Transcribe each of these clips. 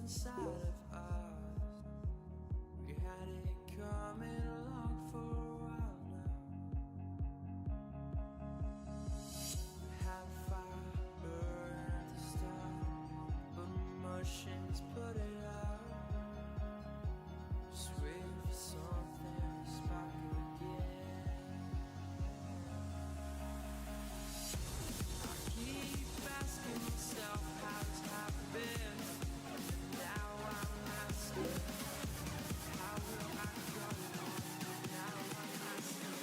inside of us. We had it coming along for a while now. We had fire burn at the start, but emotions put it out. Just wait for something to spark again. I keep asking myself how it's happened. Now I'm asking, how will I go on? Now I'm asking,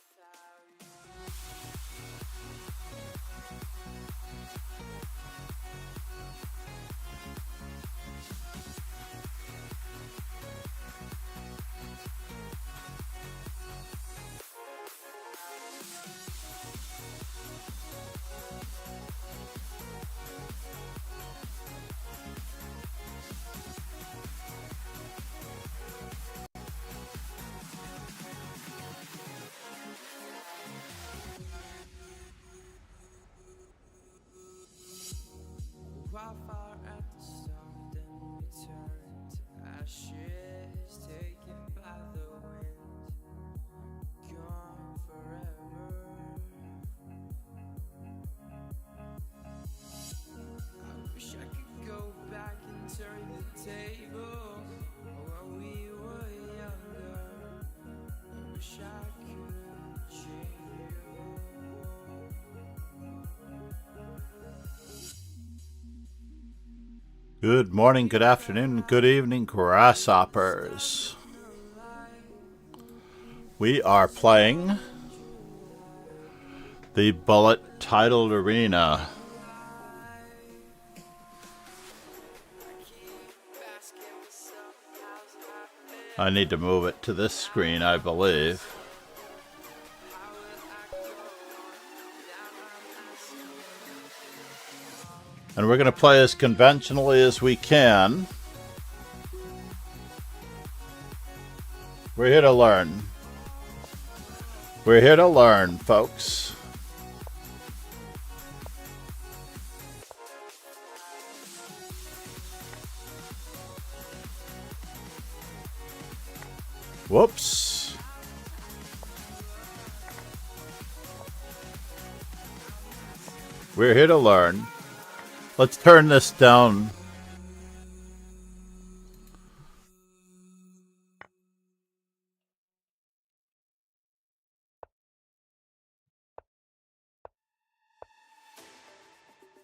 without you. Wildfire at the start, then we turn to ashes, taken by the wind, gone forever. I wish I could go back and turn the table when we were younger. I wish I could change you. Good morning, good afternoon, good evening, grasshoppers. We are playing the bullet titled arena. I need to move it to this screen, I believe. And we're going to play as conventionally as we can. We're here to learn. We're here to learn, folks. Whoops. We're here to learn. Let's turn this down.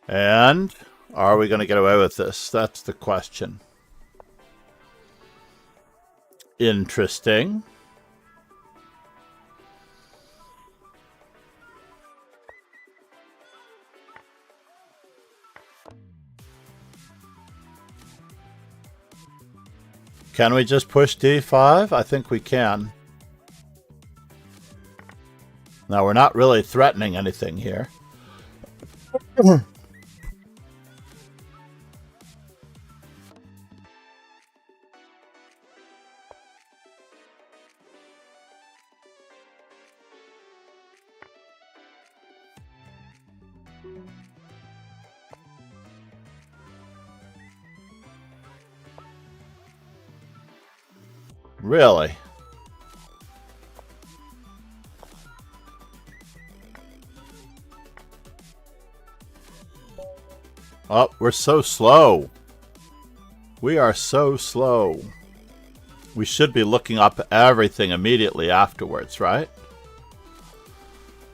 And are we going to get away with this? That's the question. Interesting. Can we just push d5? I think we can. Now, we're not really threatening anything here. Really? Oh, we're so slow. We are so slow. We should be looking up everything immediately afterwards, right?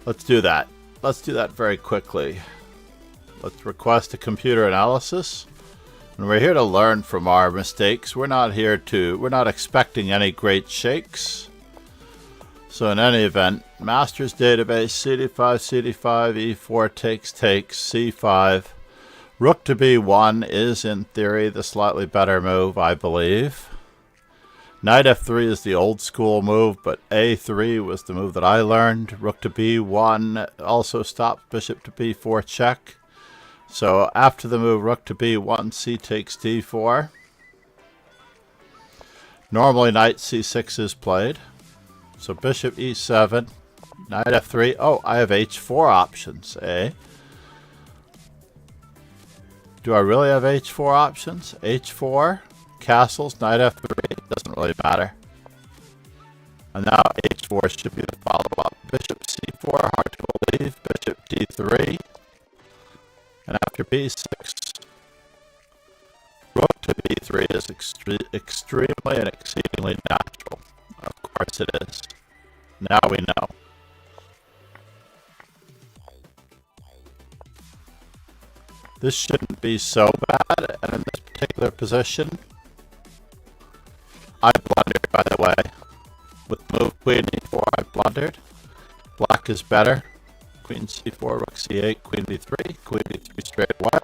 Let's do that. Let's do that very quickly. Let's request a computer analysis. And we're here to learn from our mistakes. We're not expecting any great shakes. So in any event, master's database, CD5, E4 takes, C5. Rook to B1 is, in theory, the slightly better move, I believe. Knight F3 is the old school move, but A3 was the move that I learned. Rook to B1 also stopped bishop to B4 check. So after the move rook to b1, c takes d4. Normally knight c6 is played. So bishop e7, knight f3. Oh, I have h4 options, eh? Do I really have h4 options? h4, castles, knight f3, doesn't really matter. And now h4 should be the follow-up. Bishop c4, hard to believe. Bishop d3. And after b6, rook to b3 is extremely and exceedingly natural. Of course it is. Now we know. This shouldn't be so bad, and in this particular position, I blundered, by the way. With move queen e4, I blundered. Black is better. Queen c4, rook c8, queen d3, queen d3 straight away.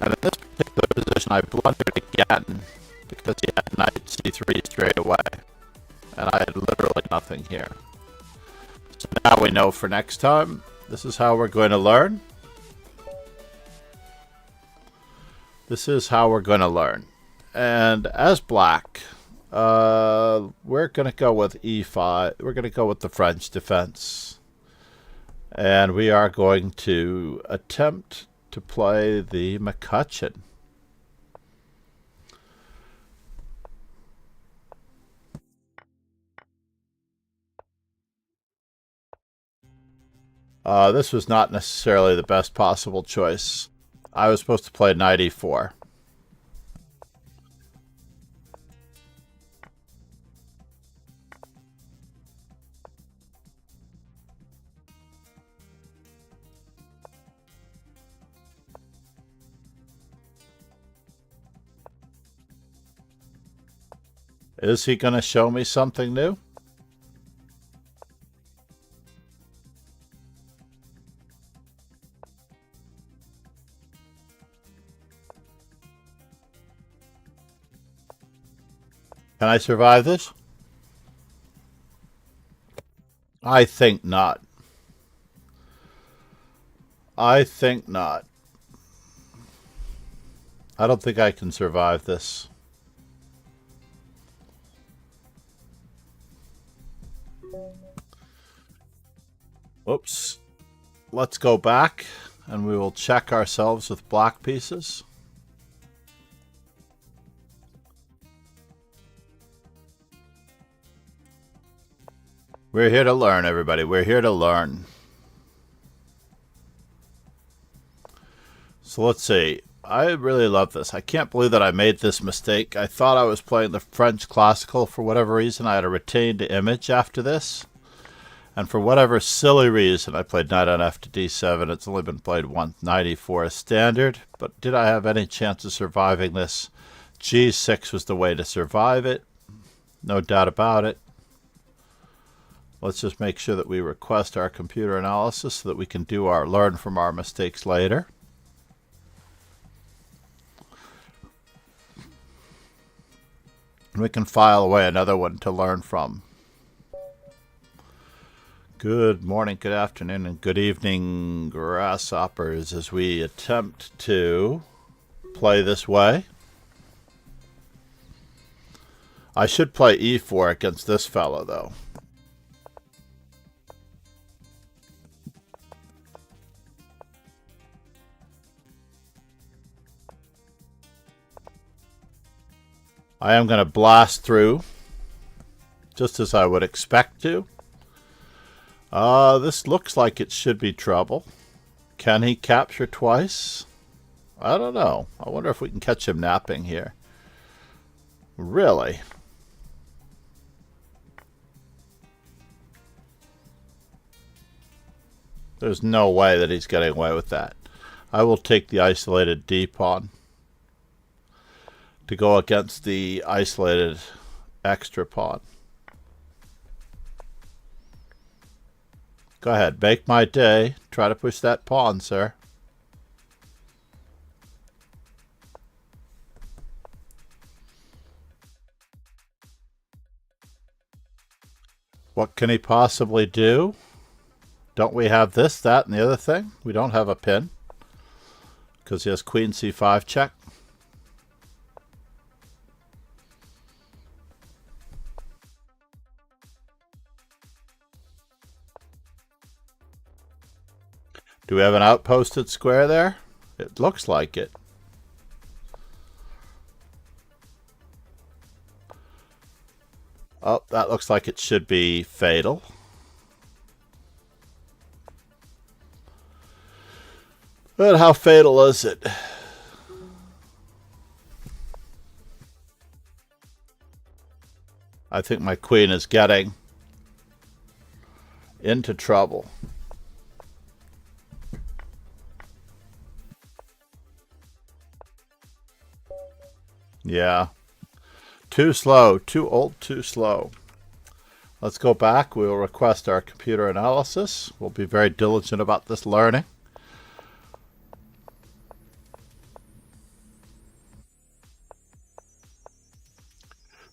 And in this particular position, I blundered again because he had knight c3 straight away. And I had literally nothing here. So now we know for next time, this is how we're going to learn. This is how we're going to learn. And as black, we're going to go with e5. We're going to go with the French defense. And we are going to attempt to play the McCutcheon. This was not necessarily the best possible choice. I was supposed to play knight e4. Is he going to show me something new? Can I survive this? I think not. I think not. I don't think I can survive this. Whoops. Let's go back and we will check ourselves with black pieces. We're here to learn, everybody. We're here to learn. So let's see. I really love this. I can't believe that I made this mistake. I thought I was playing the French classical for whatever reason. I had a retained image after this. And for whatever silly reason, I played knight on f to d7. It's only been played once, knight e4 standard. But did I have any chance of surviving this? g6 was the way to survive it. No doubt about it. Let's just make sure that we request our computer analysis so that we can do our learn from our mistakes later. And we can file away another one to learn from. Good morning, good afternoon, and good evening, grasshoppers, as we attempt to play this way. I should play e4 against this fellow, though. I am going to blast through, just as I would expect to. This looks like it should be trouble. Can he capture twice? I don't know. I wonder if we can catch him napping here. Really? There's no way that he's getting away with that. I will take the isolated D pawn to go against the isolated extra pawn. Go ahead, make my day. Try to push that pawn, sir. What can he possibly do? Don't we have this, that, and the other thing? We don't have a pin because he has queen c5 check. Do we have an outposted square there? It looks like it. Oh, that looks like it should be fatal. But how fatal is it? I think my queen is getting into trouble. Yeah. Too slow. Too old, too slow. Let's go back. We will request our computer analysis. We'll be very diligent about this learning.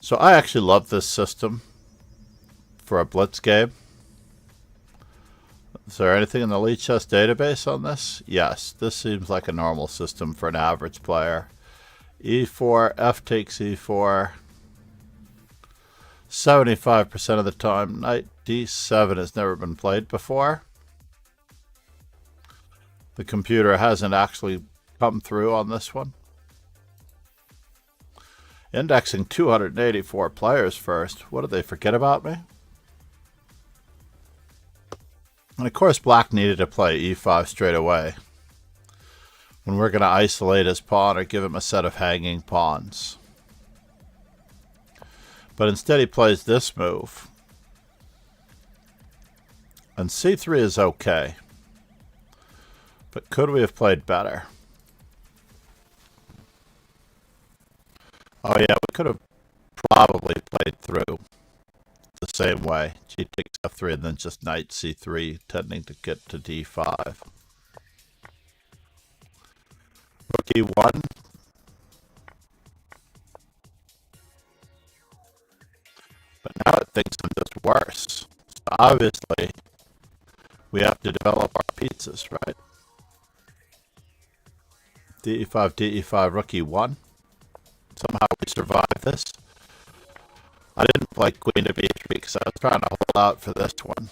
So I actually love this system for a blitz game. Is there anything in the lead chess database on this? Yes, this seems like a normal system for an average player. E4, F takes E4. 75% of the time. Knight D7 has never been played before. The computer hasn't actually come through on this one. Indexing 284 players first. What did they forget about me? And of course black needed to play E5 straight away, when we're going to isolate his pawn or give him a set of hanging pawns. But instead he plays this move. And C3 is okay. But could we have played better? Oh yeah, we could have probably played through the same way. G takes F3 and then just knight C3, tending to get to D5. Rook E1. But now it thinks I'm just worse. So obviously, we have to develop our pieces, right? D5, DE5, Rook E1. Somehow we survive this. I didn't play Queen to B3 because I was trying to hold out for this one.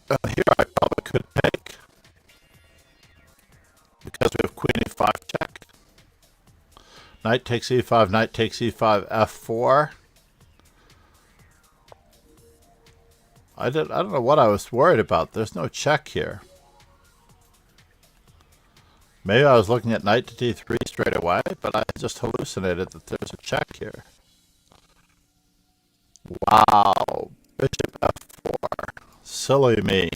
Here I probably could take, because we have Queen E5 check. Knight takes E5, Knight takes E5, F4. I don't know what I was worried about. There's no check here. Maybe I was looking at knight to D3 straight away, but I just hallucinated that there's a check here. Wow. Bishop F4. Silly me.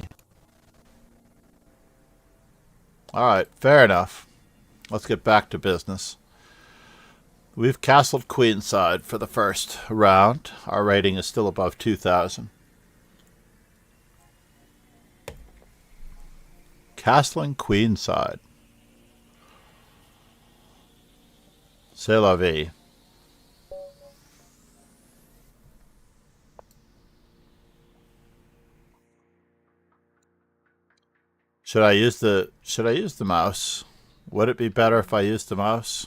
Alright, fair enough. Let's get back to business. We've castled queenside for the first round. Our rating is still above 2,000. Castling queenside. C'est la vie. Should I use the mouse? Would it be better if I used the mouse?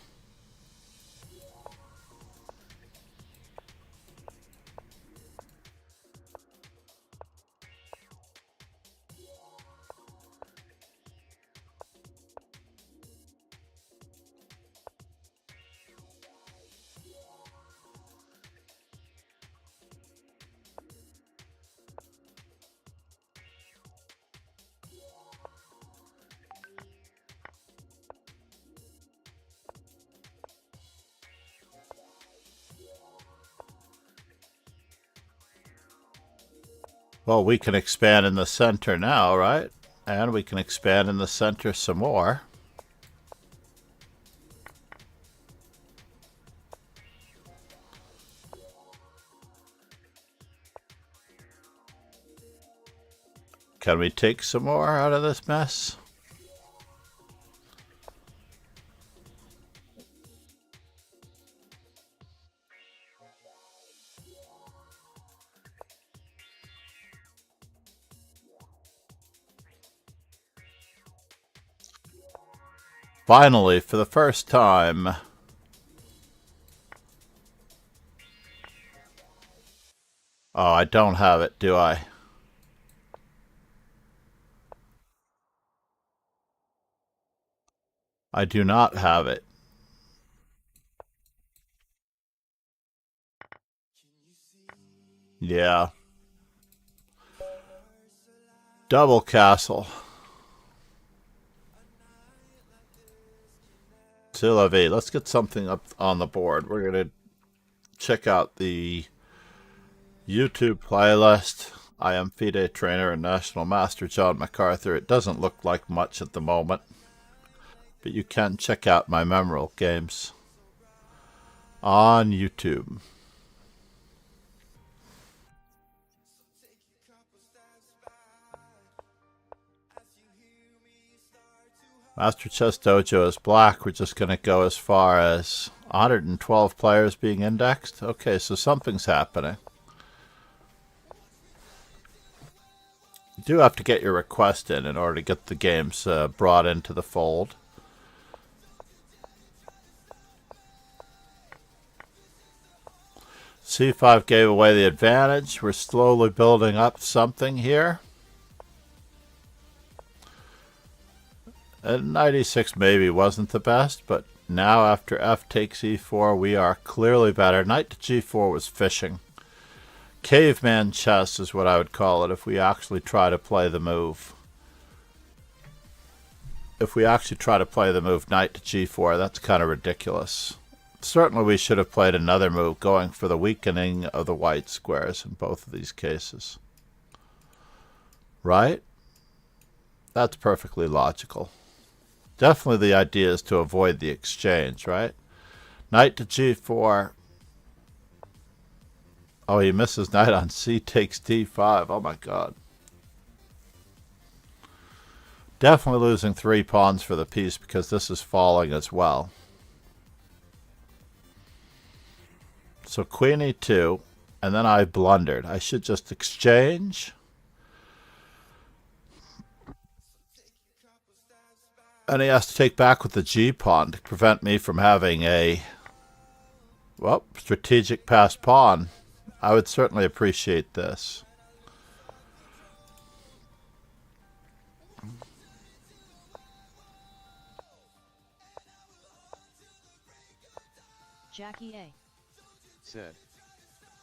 Well, we can expand in the center now, right? And we can expand in the center some more. Can we take some more out of this mess? Finally, for the first time. Oh, I don't have it, do I? I do not have it. Yeah. Double castle. C'est la vie. Let's get something up on the board. We're going to check out the YouTube playlist. I am FIDE trainer and National Master John MacArthur. It doesn't look like much at the moment, but you can check out my memorable games on YouTube. Master Chess Dojo is black. We're just going to go as far as 112 players being indexed. Okay, so something's happening. You do have to get your request in order to get the games brought into the fold. C5 gave away the advantage. We're slowly building up something here. And 96 maybe wasn't the best, but now after f takes e4, we are clearly better. Knight to g4 was fishing. Caveman chess is what I would call it if we actually try to play the move. If we actually try to play the move knight to g4, that's kind of ridiculous. Certainly we should have played another move going for the weakening of the white squares in both of these cases. Right? That's perfectly logical. Definitely the idea is to avoid the exchange, right? Knight to g4. Oh, he misses knight on c takes d5. Oh my god. Definitely losing 3 pawns for the piece because this is falling as well. So queen e2, and then I blundered. I should just exchange. And he has to take back with the g pawn to prevent me from having a, well, strategic passed pawn. I would certainly appreciate this. Jackie A. Said.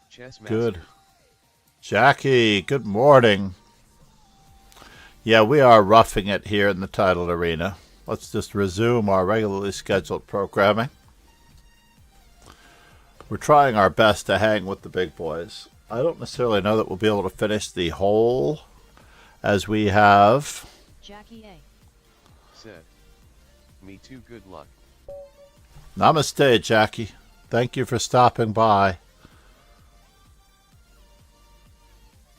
Chess Master. Good. Jackie, good morning. Yeah, we are roughing it here in the titled arena. Let's just resume our regularly scheduled programming. We're trying our best to hang with the big boys. I don't necessarily know that we'll be able to finish the whole as we have. Jackie A. Said. Me too, good luck. Namaste, Jackie. Thank you for stopping by.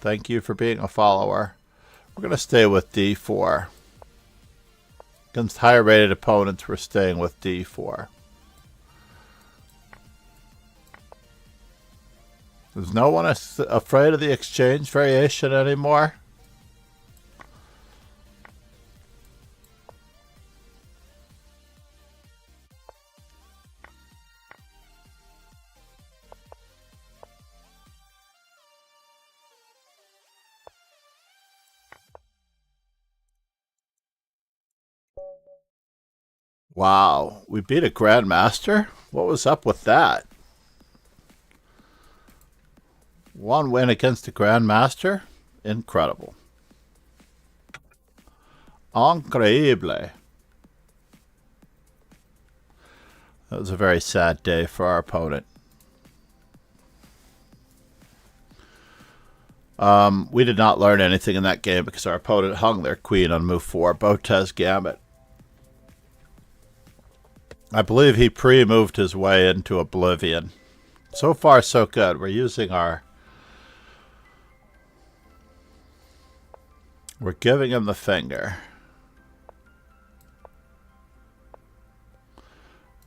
Thank you for being a follower. We're going to stay with d4. Against higher rated opponents, we're staying with d4. Is no one afraid of the exchange variation anymore? Wow, we beat a grandmaster? What was up with that? One win against a grandmaster? Incredible. Increíble. That was a very sad day for our opponent. We did not learn anything in that game because our opponent hung their queen on move 4, Botez Gambit. I believe he pre-moved his way into oblivion. So far, so good. We're using our... We're giving him the finger.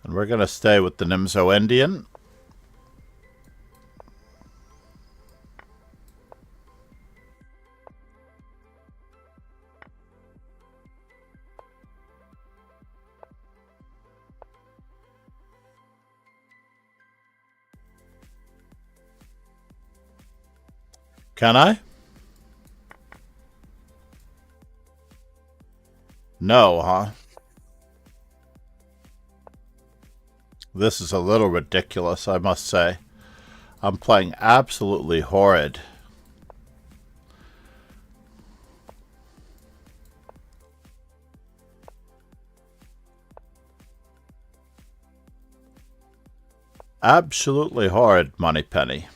And we're going to stay with the Nimzo Indian. Can I? No, huh? This is a little ridiculous, I must say. I'm playing absolutely horrid. Absolutely horrid, Moneypenny.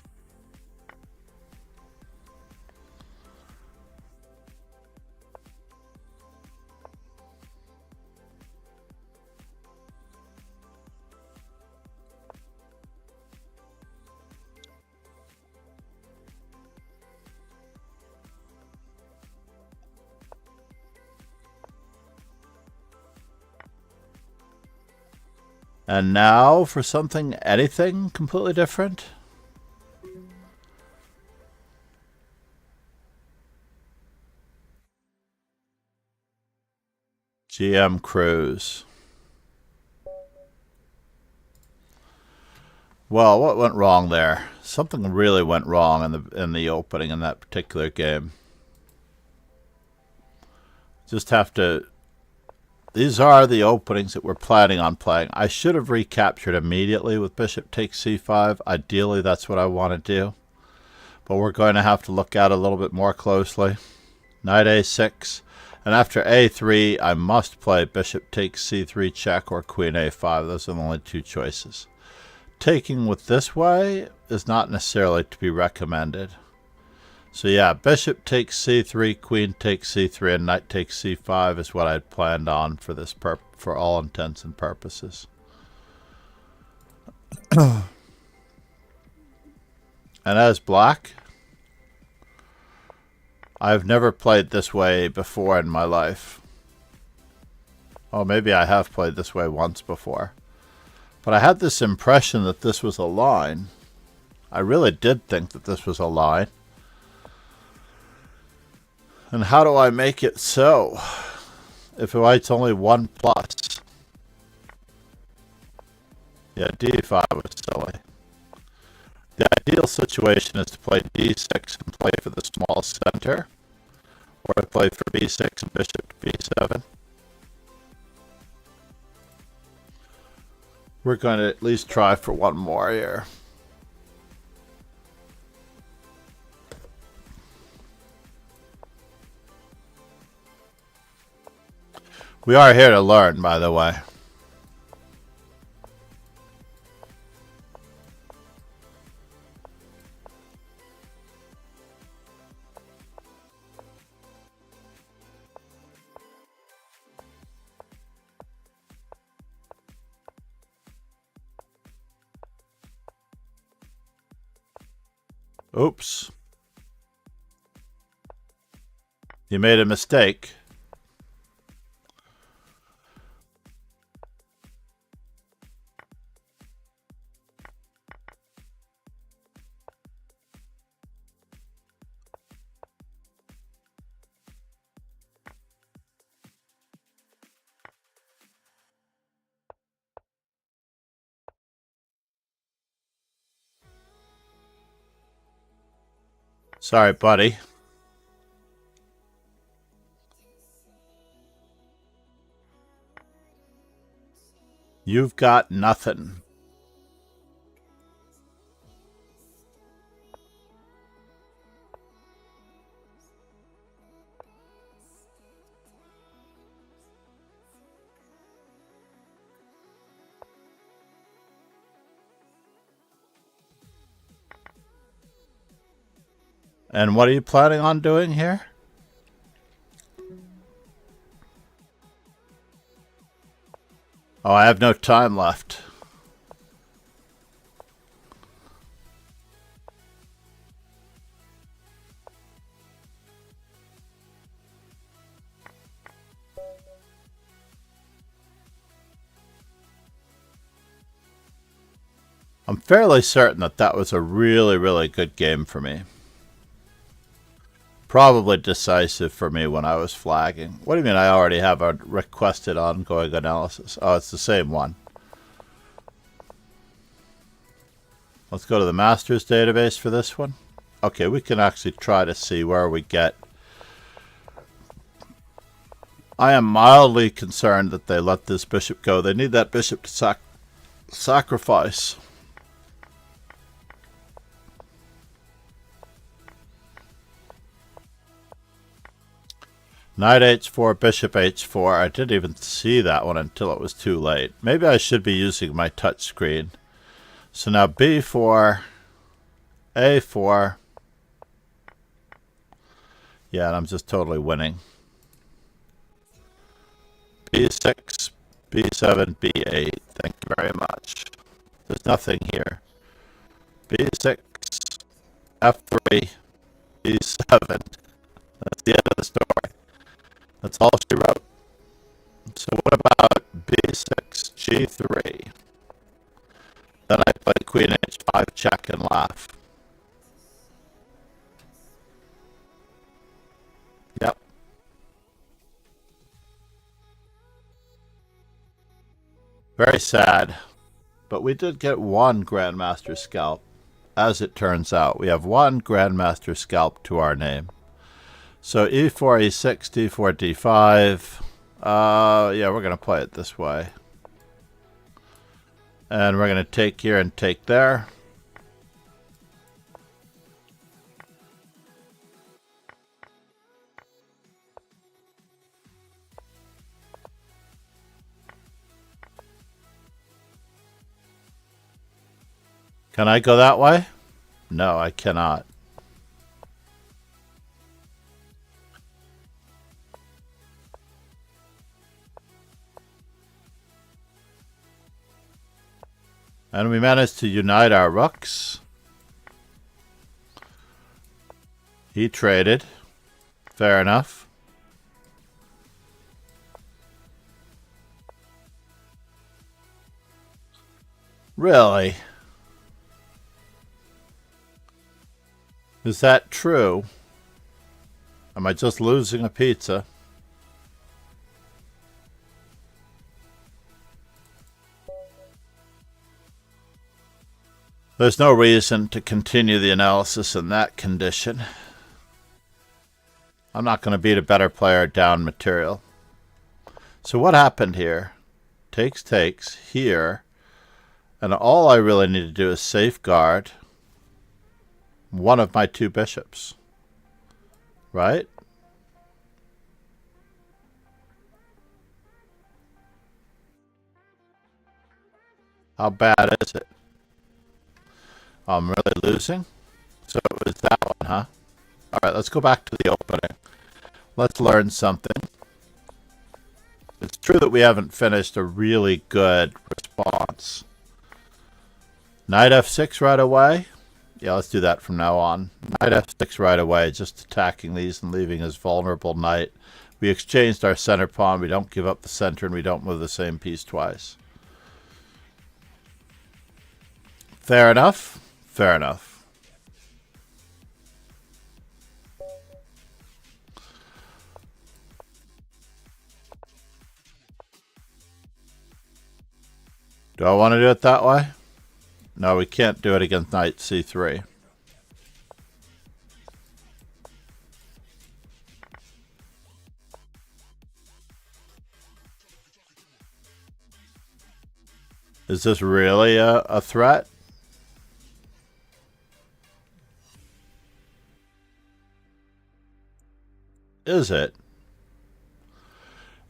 And now for anything completely different. GM Cruise. Well, what went wrong there? Something really went wrong in the opening in that particular game. Just have to... These are the openings that we're planning on playing. I should have recaptured immediately with bishop takes c5. Ideally, that's what I want to do. But we're going to have to look at it a little bit more closely. Knight a6. And after a3, I must play bishop takes c3 check or queen a5. Those are the only two choices. Taking with this way is not necessarily to be recommended. So yeah, bishop takes c3, queen takes c3, and knight takes c5 is what I'd planned on for this for all intents and purposes. And as black, I've never played this way before in my life. Oh, maybe I have played this way once before. But I had this impression that this was a line. I really did think that this was a line. And how do I make it so? If white's only 1 plus. Yeah, d5 was silly. The ideal situation is to play d6 and play for the small center. Or to play for b6 and bishop to b7. We're going to at least try for one more here. We are here to learn, by the way. Oops. You made a mistake. Sorry, buddy. You've got nothing. And what are you planning on doing here? Oh, I have no time left. I'm fairly certain that that was a really, really good game for me. Probably decisive for me when I was flagging. What do you mean I already have a requested ongoing analysis? Oh, it's the same one. Let's go to the master's database for this one. Okay, we can actually try to see where we get. I am mildly concerned that they let this bishop go. They need that bishop to Sacrifice. Knight h4, bishop h4. I didn't even see that one until it was too late. Maybe I should be using my touch screen. So now b4, a4. Yeah, and I'm just totally winning. b6, b7, b8. Thank you very much. There's nothing here. b6, f3, b7. That's the end of the story. That's all she wrote. So what about b6, g3? Then I play queen h5 check and laugh. Yep. Very sad. But we did get one Grandmaster scalp. As it turns out, we have one Grandmaster scalp to our name. So e4, e6, d4, d5. Yeah, we're going to play it this way. And we're going to take here and take there. Can I go that way? No, I cannot. And we managed to unite our rooks. He traded. Fair enough. Really? Is that true? Am I just losing a pizza? There's no reason to continue the analysis in that condition. I'm not going to beat a better player down material. So what happened here? Takes here. And all I really need to do is safeguard one of my two bishops. Right? How bad is it? I'm really losing? So it was that one, huh? Alright, let's go back to the opening. Let's learn something. It's true that we haven't finished a really good response. Knight f6 right away. Yeah, let's do that from now on. Knight f6 right away, just attacking these and leaving his vulnerable knight. We exchanged our center pawn. We don't give up the center, and we don't move the same piece twice. Fair enough. Fair enough. Do I want to do it that way? No, we can't do it against knight c3. Is this really a threat? Is it?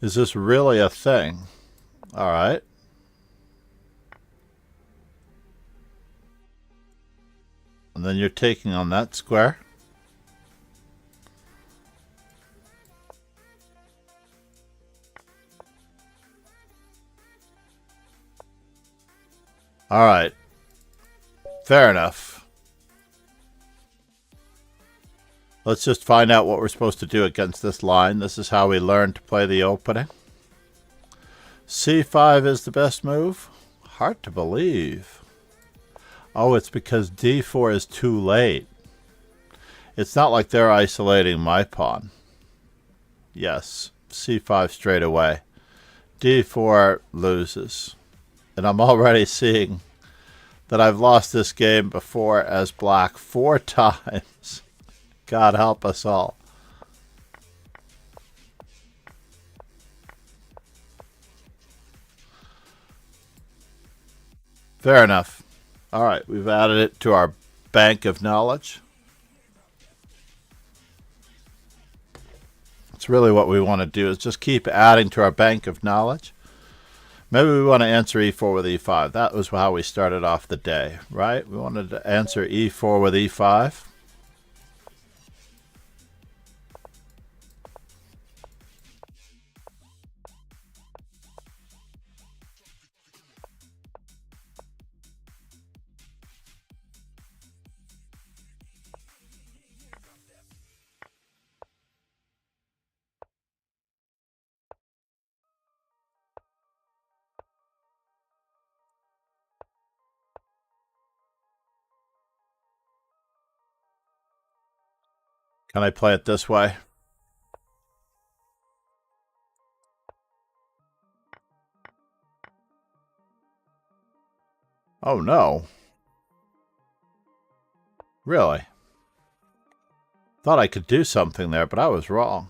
Is this really a thing? All right. And then you're taking on that square. All right. Fair enough. Let's just find out what we're supposed to do against this line. This is how we learn to play the opening. c5 is the best move? Hard to believe. Oh, it's because d4 is too late. It's not like they're isolating my pawn. Yes, c5 straight away. d4 loses. And I'm already seeing that I've lost this game before as black 4 times. God help us all. Fair enough. All right, we've added it to our bank of knowledge. It's really what we want to do is just keep adding to our bank of knowledge. Maybe we want to answer e4 with e5. That was how we started off the day, right? We wanted to answer e4 with e5. Can I play it this way? Oh no. Really? Thought I could do something there, but I was wrong.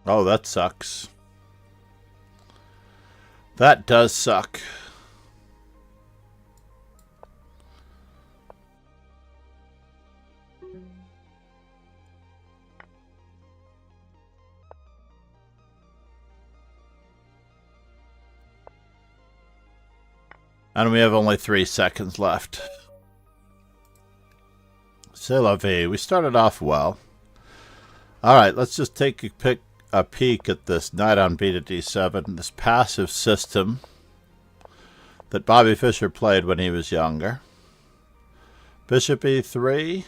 Oh, that sucks. That does suck. And we have only 3 seconds left. C'est la vie. We started off well. Alright, let's just take a peek at this knight on b to d7, this passive system that Bobby Fischer played when he was younger. Bishop e3.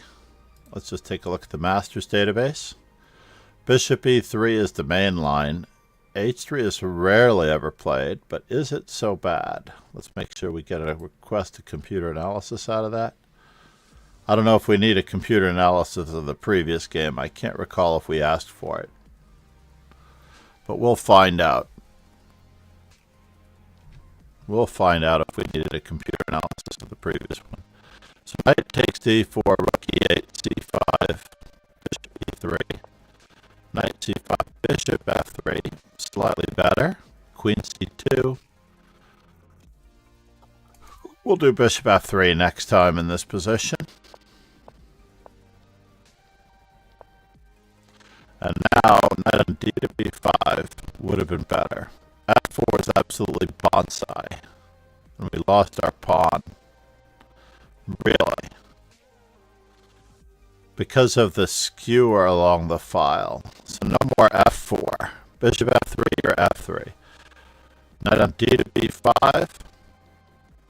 Let's just take a look at the Masters database. Bishop e3 is the main line. h3 is rarely ever played, but is it so bad? Let's make sure we get a request to computer analysis out of that. I don't know if we need a computer analysis of the previous game. I can't recall if we asked for it. But we'll find out. We'll find out if we needed a computer analysis of the previous one. So knight takes d4, rook e8, c5, bishop e3. Knight c5, bishop f3. Slightly better. Queen c2. We'll do bishop f3 next time in this position. And now, knight on d to b5 would have been better. f4 is absolutely bonsai. And we lost our pawn. Really. Because of the skewer along the file. So no more f4. Bishop f3 or f3. Knight on d to b5.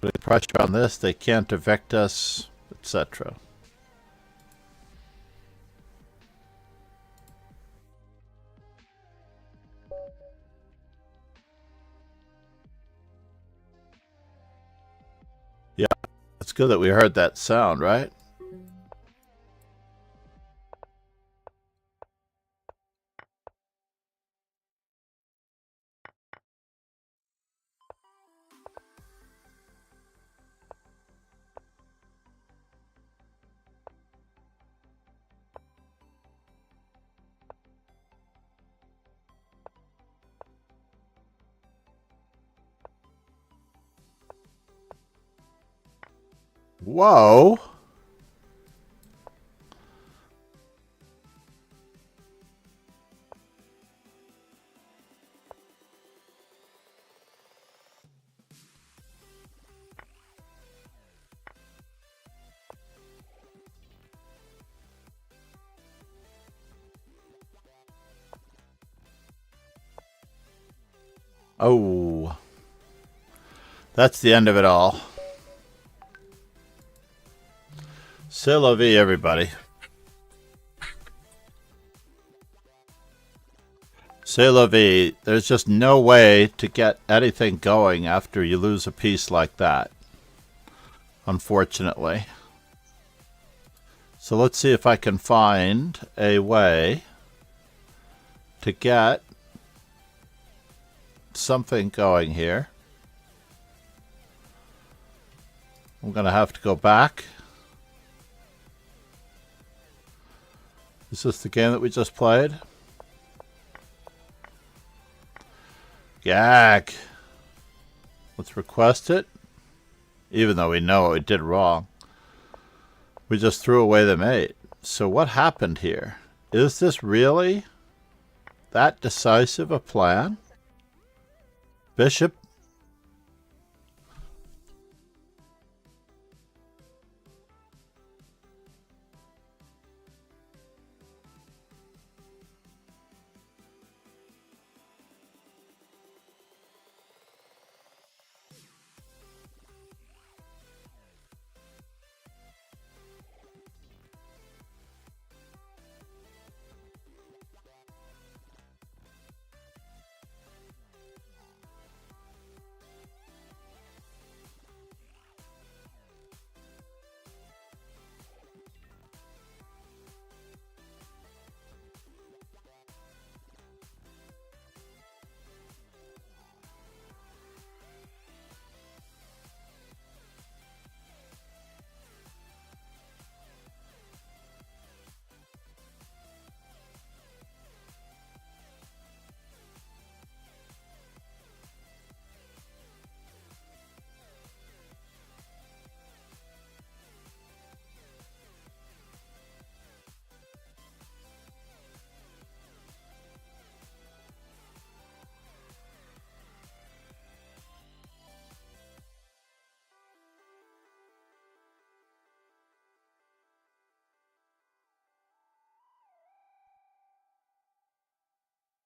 Putting pressure on this, they can't evict us, etc. Yeah, it's good that we heard that sound, right? Whoa. Oh. That's the end of it all. C'est la vie, everybody. C'est la vie. There's just no way to get anything going after you lose a piece like that. Unfortunately. So let's see if I can find a way to get something going here. I'm going to have to go back. Is this the game that we just played? Gag. Let's request it. Even though we know what we did wrong. We just threw away the mate. So what happened here? Is this really that decisive a plan? Bishop.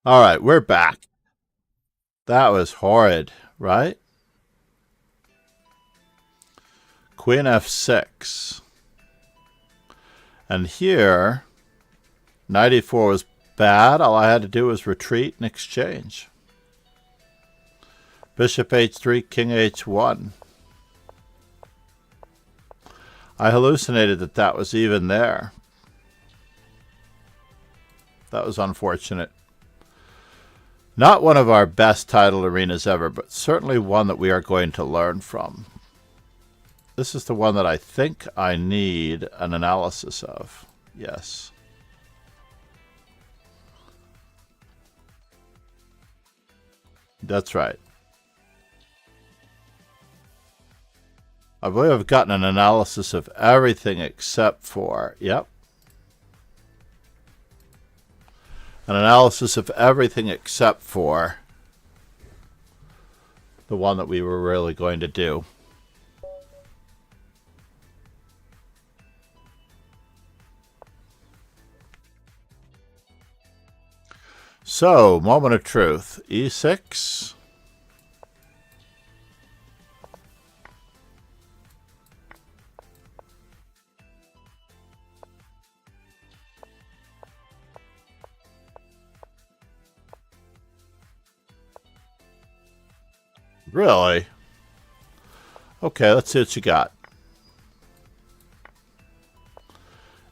All right, we're back. That was horrid, right? Queen f6. And here, knight e4 was bad. All I had to do was retreat and exchange. Bishop h3, king h1. I hallucinated that that was even there. That was unfortunate. Not one of our best title arenas ever, but certainly one that we are going to learn from. This is the one that I think I need an analysis of. Yes. That's right. I believe I've gotten an analysis of everything except for, yep. An analysis of everything except for the one that we were really going to do. So, moment of truth. E6. Really? Okay, let's see what you got.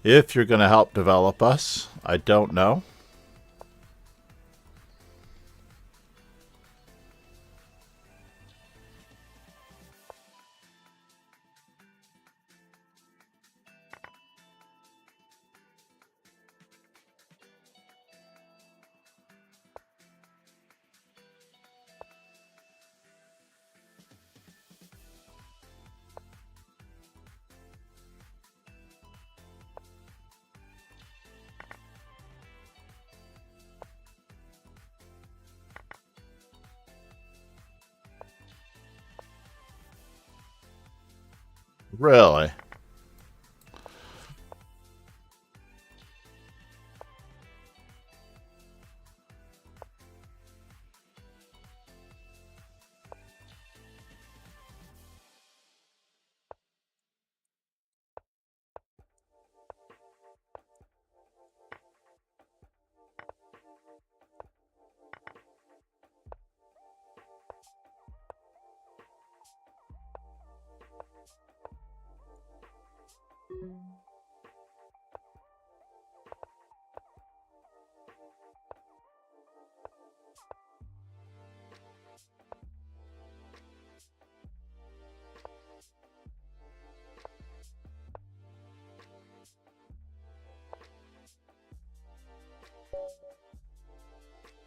If you're going to help develop us, I don't know. Really?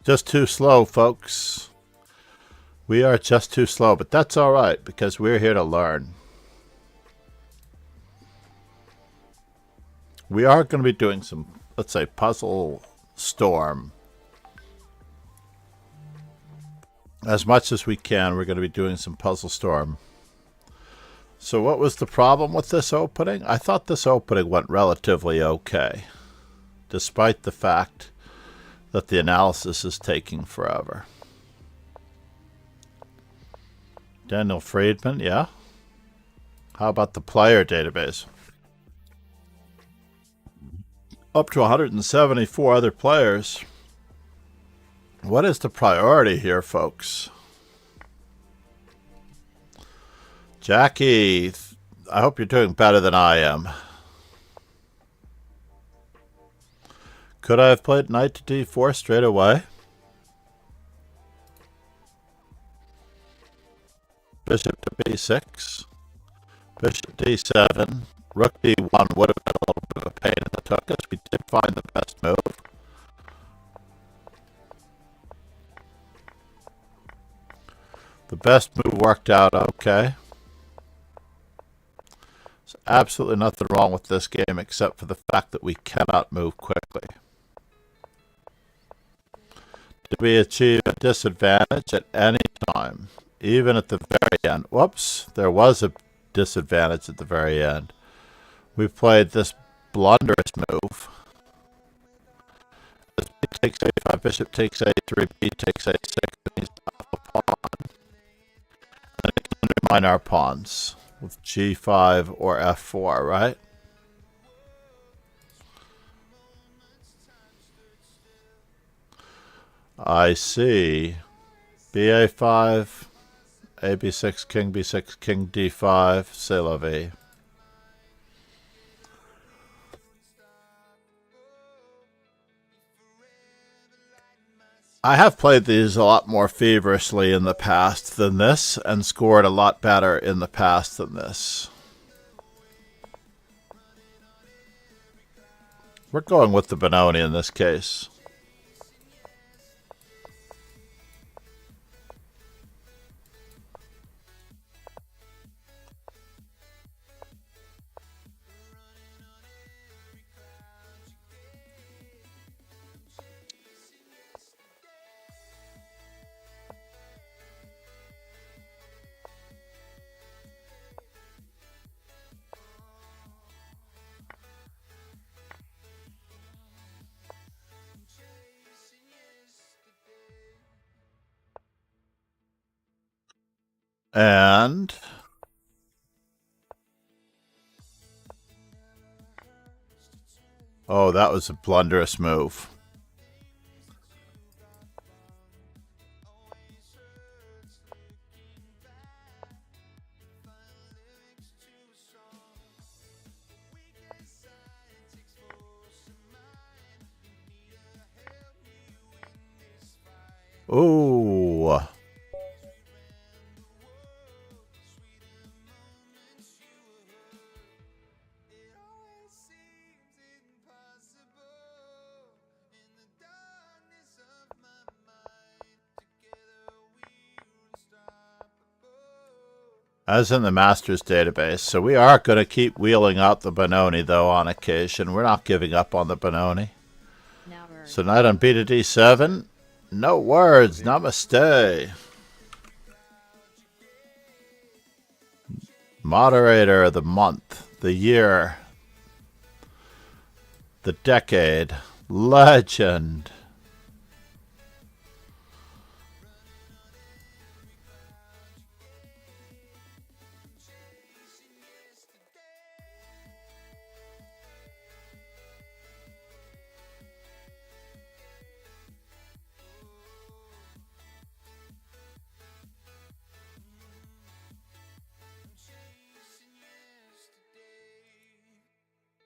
Just too slow, folks. We are just too slow, but that's all right because we're here to learn. We are going to be doing some, let's say, puzzle storm. As much as we can, we're going to be doing some puzzle storm. So what was the problem with this opening? I thought this opening went relatively okay, despite the fact that the analysis is taking forever. Daniel Friedman, yeah? How about the player database? Up to 174 other players. What is the priority here, folks? Jackie, I hope you're doing better than I am. Could I have played knight to d4 straight away? Bishop to b6. Bishop d7. Rook d1 would have been a little bit of a pain in the tuchus. We did find the best move. The best move worked out okay. There's absolutely nothing wrong with this game except for the fact that we cannot move quickly. Did we achieve a disadvantage at any time? Even at the very end. Whoops, there was a disadvantage at the very end. We played this blunderous move. As b takes a5, bishop takes a3, b takes a6, and he's off a pawn. And it can undermine our pawns with g5 or f4, right? I see. ba5, ab6, king b6, king d5, c'est la vie. I have played these a lot more feverishly in the past than this, and scored a lot better in the past than this. We're going with the Benoni in this case. And oh, that was a blunderous move. Ooh. As in the master's database. So we are going to keep wheeling out the Benoni, though, on occasion. We're not giving up on the Benoni. So knight on b to d7. No words. Namaste. Moderator of the month, the year, the decade, legend.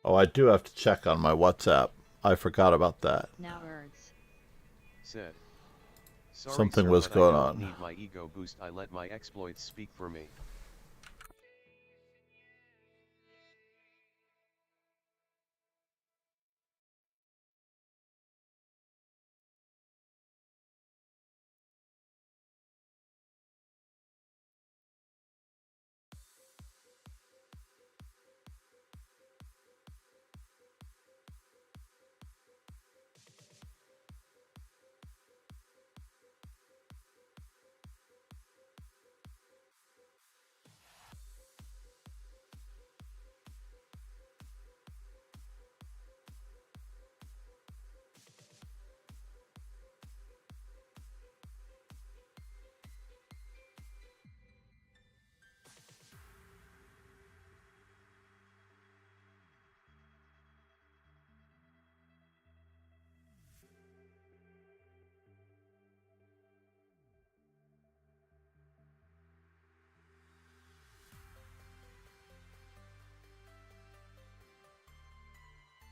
Oh, I do have to check on my WhatsApp. I forgot about that. Now words. Said. Sorry, Something sir, was but going I don't on. need my ego boost. I let my exploits speak for me.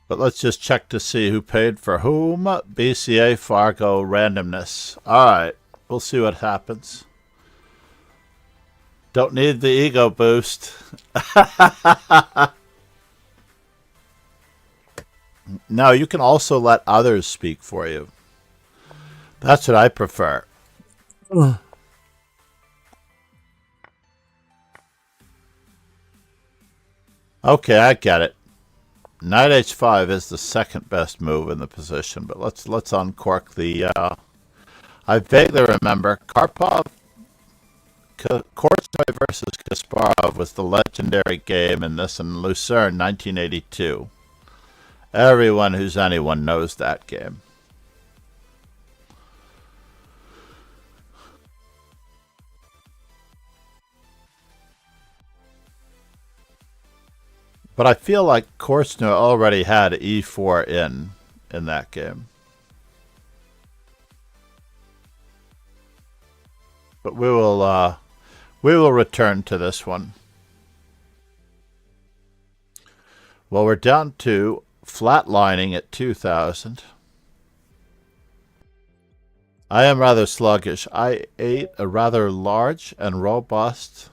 But let's just check to see who paid for whom. BCA Fargo randomness. Alright, we'll see what happens. Don't need the ego boost. No, you can also let others speak for you. That's what I prefer. Okay, I get it. Knight h5 is the second best move in the position, but let's uncork the. I vaguely remember Karpov, Korchnoi versus Kasparov was the legendary game in this in Lucerne, 1982. Everyone who's anyone knows that game. But I feel like Korchnoi already had e4 in that game. But we will return to this one. Well, we're down to flatlining at 2,000. I am rather sluggish. I ate a rather large and robust.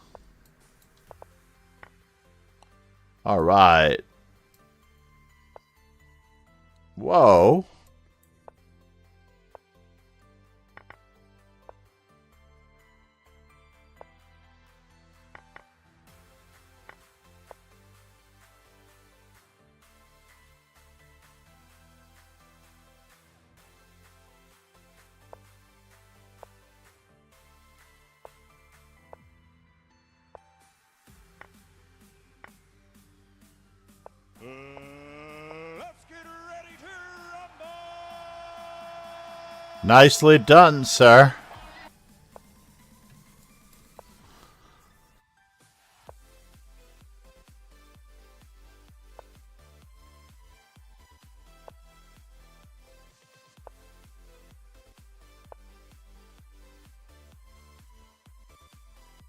All right. Whoa. Nicely done, sir.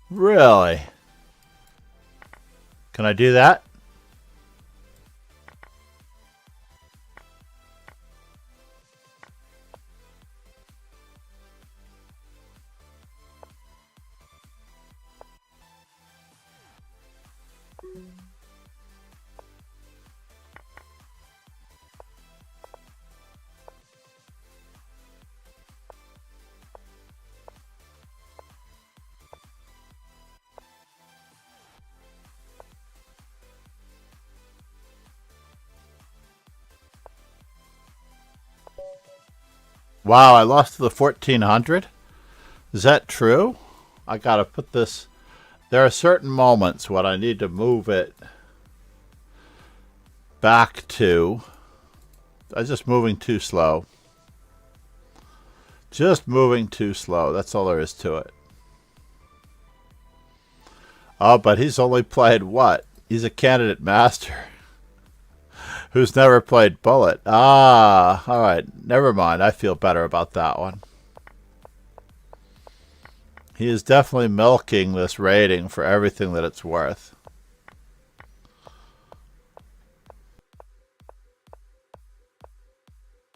Really? Can I do that? Wow, I lost to the 1400? Is that true? I gotta put this... There are certain moments when I need to move it back to... I'm just moving too slow. Just moving too slow. That's all there is to it. Oh, but he's only played what? He's a candidate master. Who's never played Bullet. Ah, all right. Never mind. I feel better about that one. He is definitely milking this rating for everything that it's worth.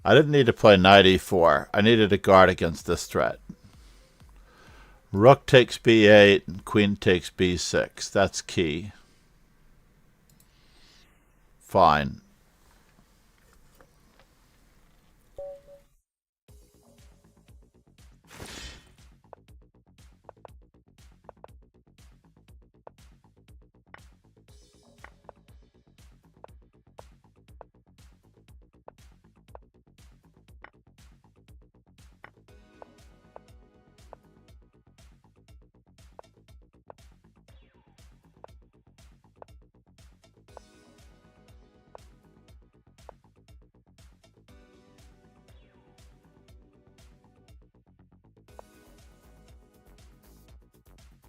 I didn't need to play knight e4. I needed to guard against this threat. Rook takes b8 and queen takes b6. That's key. Fine.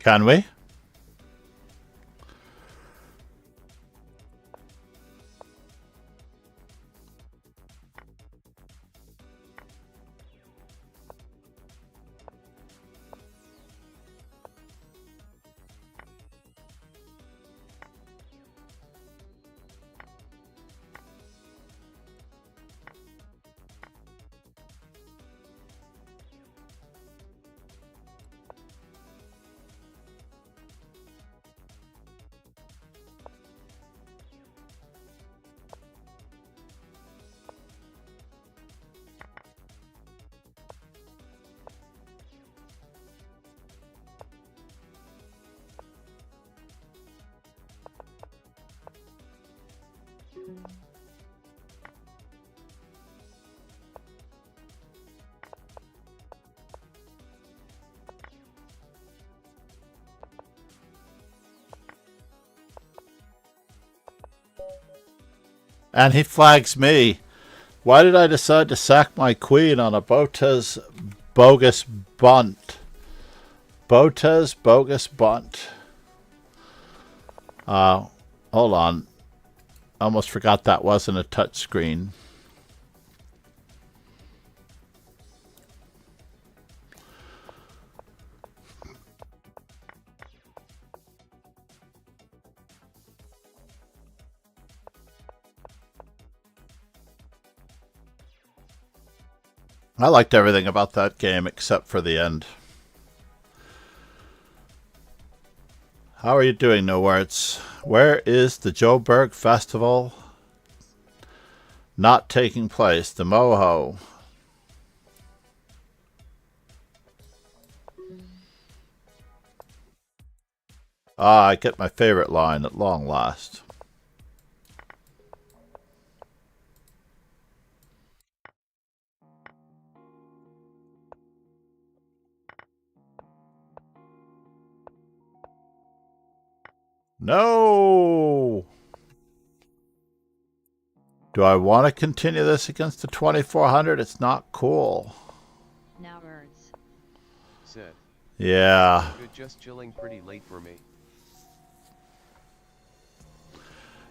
Can we? And he flags me. Why did I decide to sack my queen on a Botez bogus bunt? Botez bogus bunt. Hold on. Almost forgot that wasn't a touch screen. I liked everything about that game except for the end. How are you doing, No Words? Where is the Joburg Festival not taking place? The Moho. Ah, I get my favorite line at long last. No! Do I want to continue this against the 2400? It's not cool. Now words. Said. Yeah. Good, just chilling pretty late for me.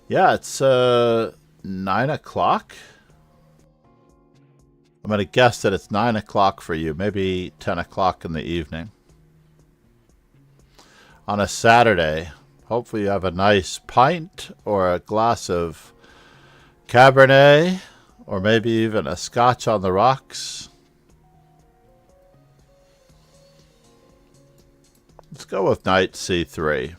Yeah, it's 9 o'clock. I'm going to guess that it's 9 o'clock for you, maybe 10 o'clock in the evening. On a Saturday. Hopefully you have a nice pint or a glass of Cabernet, or maybe even a scotch on the rocks. Let's go with knight c3.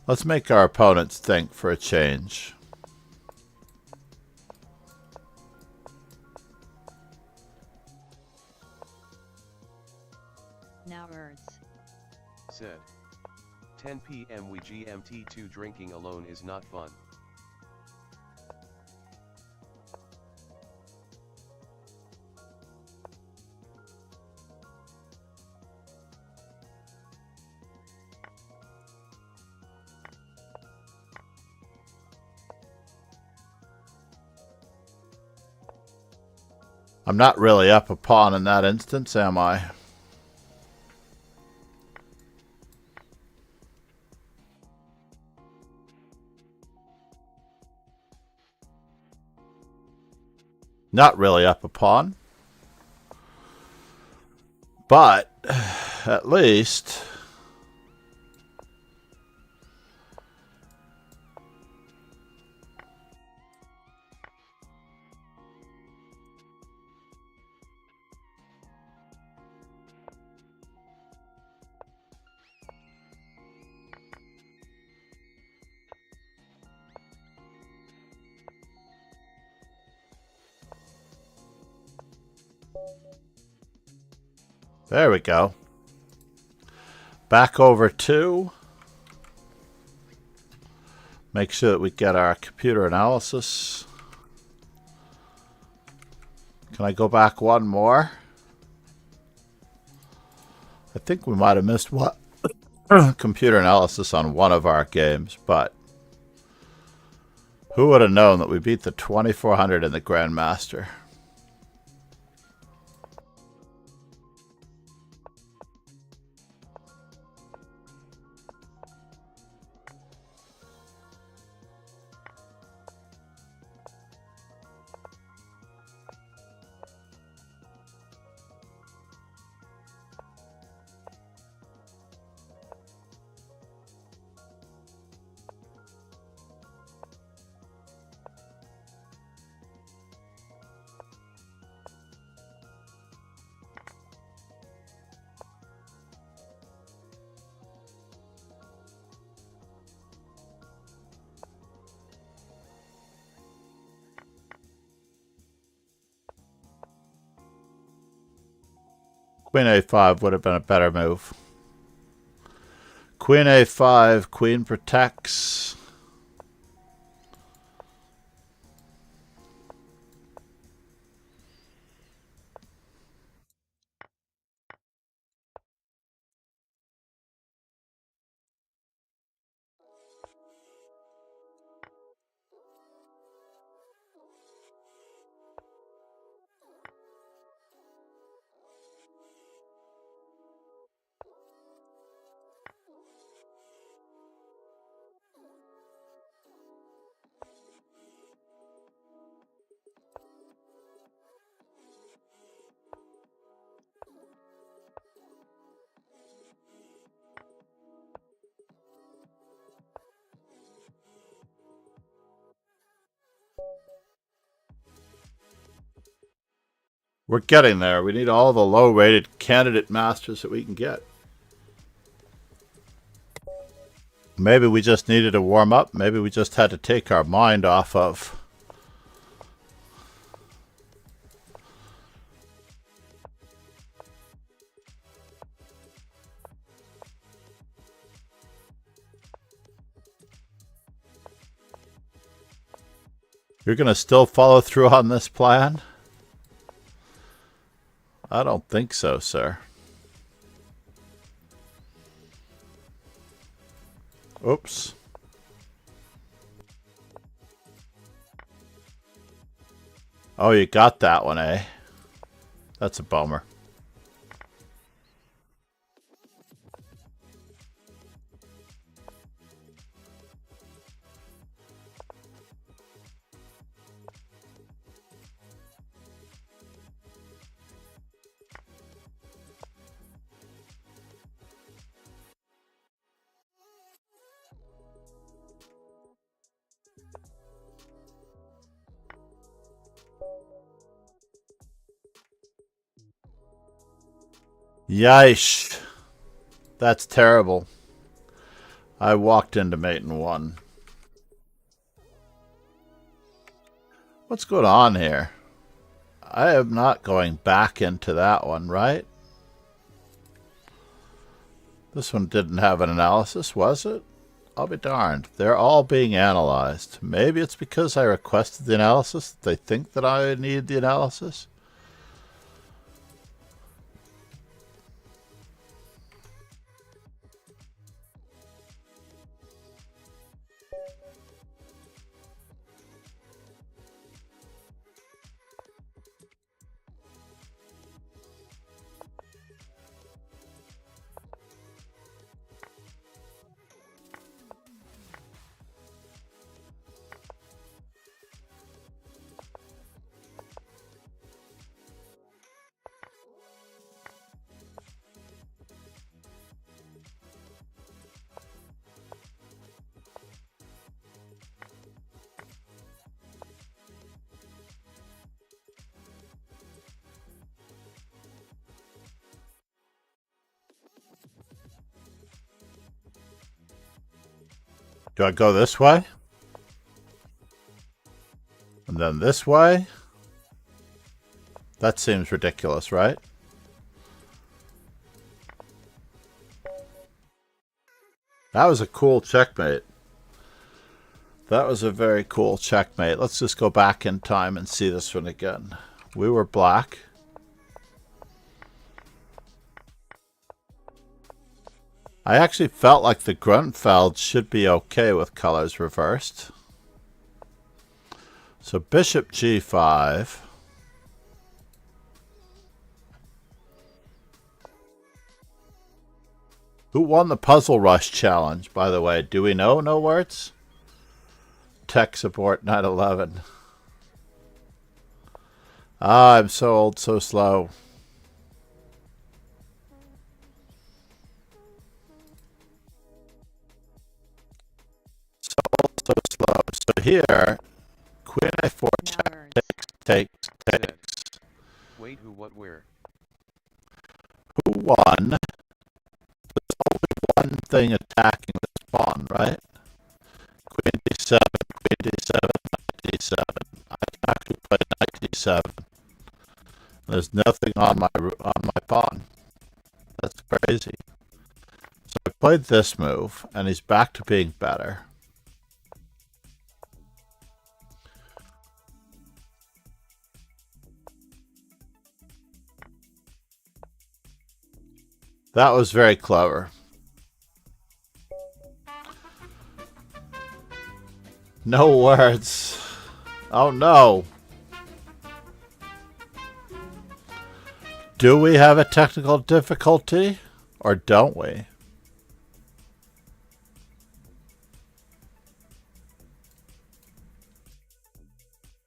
Let's make our opponents think for a change. Now words. Said. 10 p.m. we GMT2 drinking alone is not fun. I'm not really up a pawn in that instance, am I? Not really up a pawn. But at least there we go. Back over 2. Make sure that we get our computer analysis. Can I go back one more? I think we might have missed what computer analysis on one of our games, but who would have known that we beat the 2400 in the Grandmaster? Queen a5 would have been a better move. Queen a5, queen protects. We're getting there. We need all the low-rated candidate masters that we can get. Maybe we just needed a warm-up. Maybe we just had to take our mind off of... You're going to still follow through on this plan? I don't think so, sir. Oops. Oh, you got that one, eh? That's a bummer. Yeesh. That's terrible. I walked into mate and won. What's going on here? I am not going back into that one, right? This one didn't have an analysis, was it? I'll be darned. They're all being analyzed. Maybe it's because I requested the analysis that they think that I need the analysis. Do I go this way? And then this way? That seems ridiculous, right? That was a cool checkmate. That was a very cool checkmate. Let's just go back in time and see this one again. We were black. I actually felt like the Grunfeld should be okay with colors reversed. So bishop g5. Who won the Puzzle Rush challenge, by the way? Do we know? No words? Tech support 911. Ah, I'm so old, so slow. So slow. So here, queen a4 check takes. Wait, who, what, where? Who won? There's only one thing attacking this pawn, right? Queen d7, queen d7, knight d7. I can actually play knight d7. There's nothing on my pawn. That's crazy. So I played this move, and he's back to being better. That was very clever. No words. Oh no. Do we have a technical difficulty or don't we?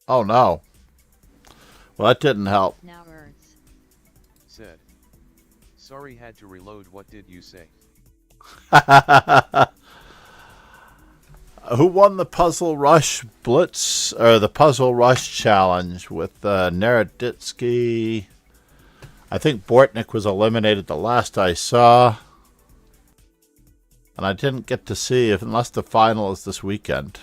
Oh no. Well, that didn't help. Now words. Said. Sorry, had to reload. What did you say? Who won the Puzzle Rush Blitz, or the Puzzle Rush Challenge with Naroditsky? I think Bortnick was eliminated the last I saw. And I didn't get to see unless the final is this weekend.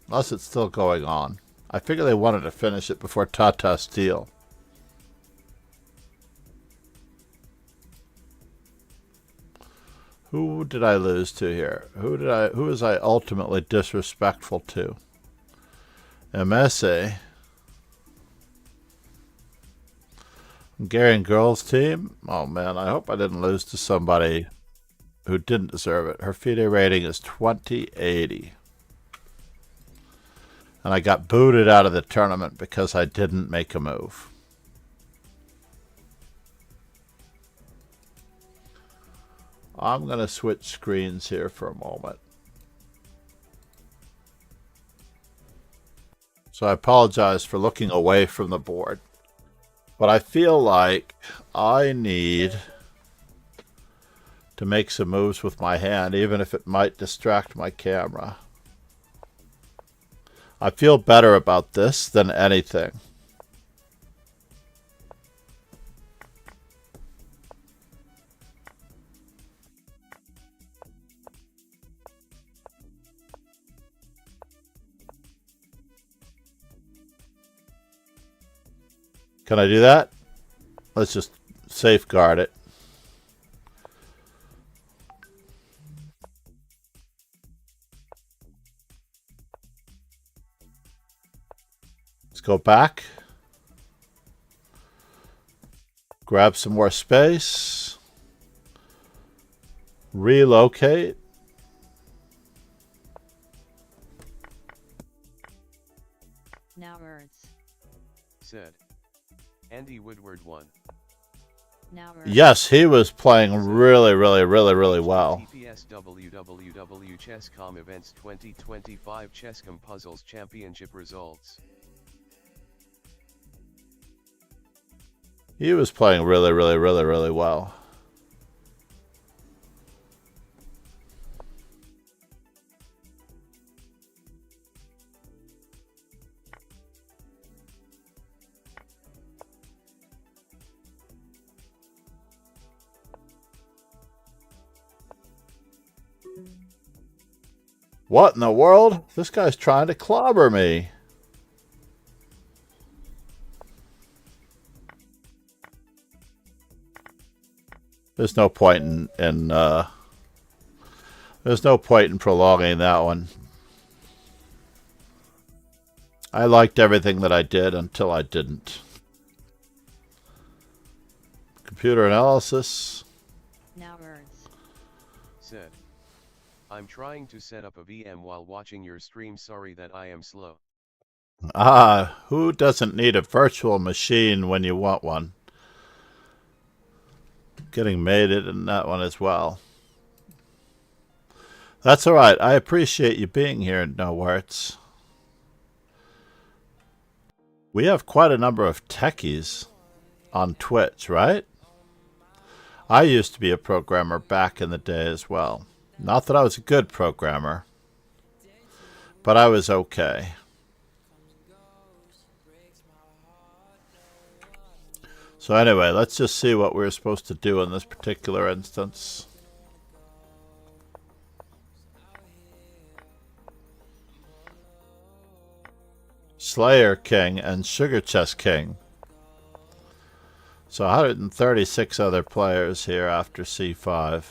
Unless it's still going on. I figure they wanted to finish it before Tata Steel. Who did I lose to here? Who was I ultimately disrespectful to? MSA. Hungarian girls team? Oh man, I hope I didn't lose to somebody who didn't deserve it. Her FIDE rating is 2080. And I got booted out of the tournament because I didn't make a move. I'm going to switch screens here for a moment. So I apologize for looking away from the board. But I feel like I need to make some moves with my hand, even if it might distract my camera. I feel better about this than anything. Can I do that? Let's just safeguard it. Let's go back. Grab some more space. Relocate. Now words. Said. Andy Woodward won. Now words. Yes, he was playing really well. TPS www Chess.com Events 2025 Chess.com Puzzles Championship results. He was playing really well. What in the world? This guy's trying to clobber me. There's no point in there's no point in prolonging that one. I liked everything that I did until I didn't. Computer analysis. Now words. Said. I'm trying to set up a VM while watching your stream. Sorry that I am slow. Ah, who doesn't need a virtual machine when you want one? Getting mated in that one as well. That's all right. I appreciate you being here, No Words. We have quite a number of techies on Twitch, right? I used to be a programmer back in the day as well. Not that I was a good programmer, but I was okay. So anyway, let's just see what we're supposed to do in this particular instance. Slayer King and Sugar Chest King. So 136 other players here after C5.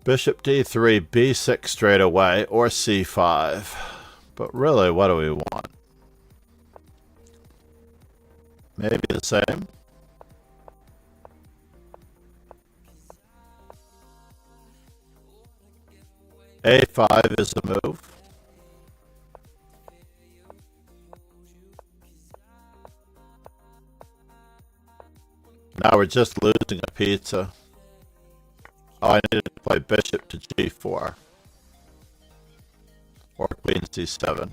Bishop D3, B6 straight away, or C5. But really, what do we want? Maybe the same? A5 is the move. Now we're just losing a pizza. Oh, I needed to play bishop to G4. Or queen C7.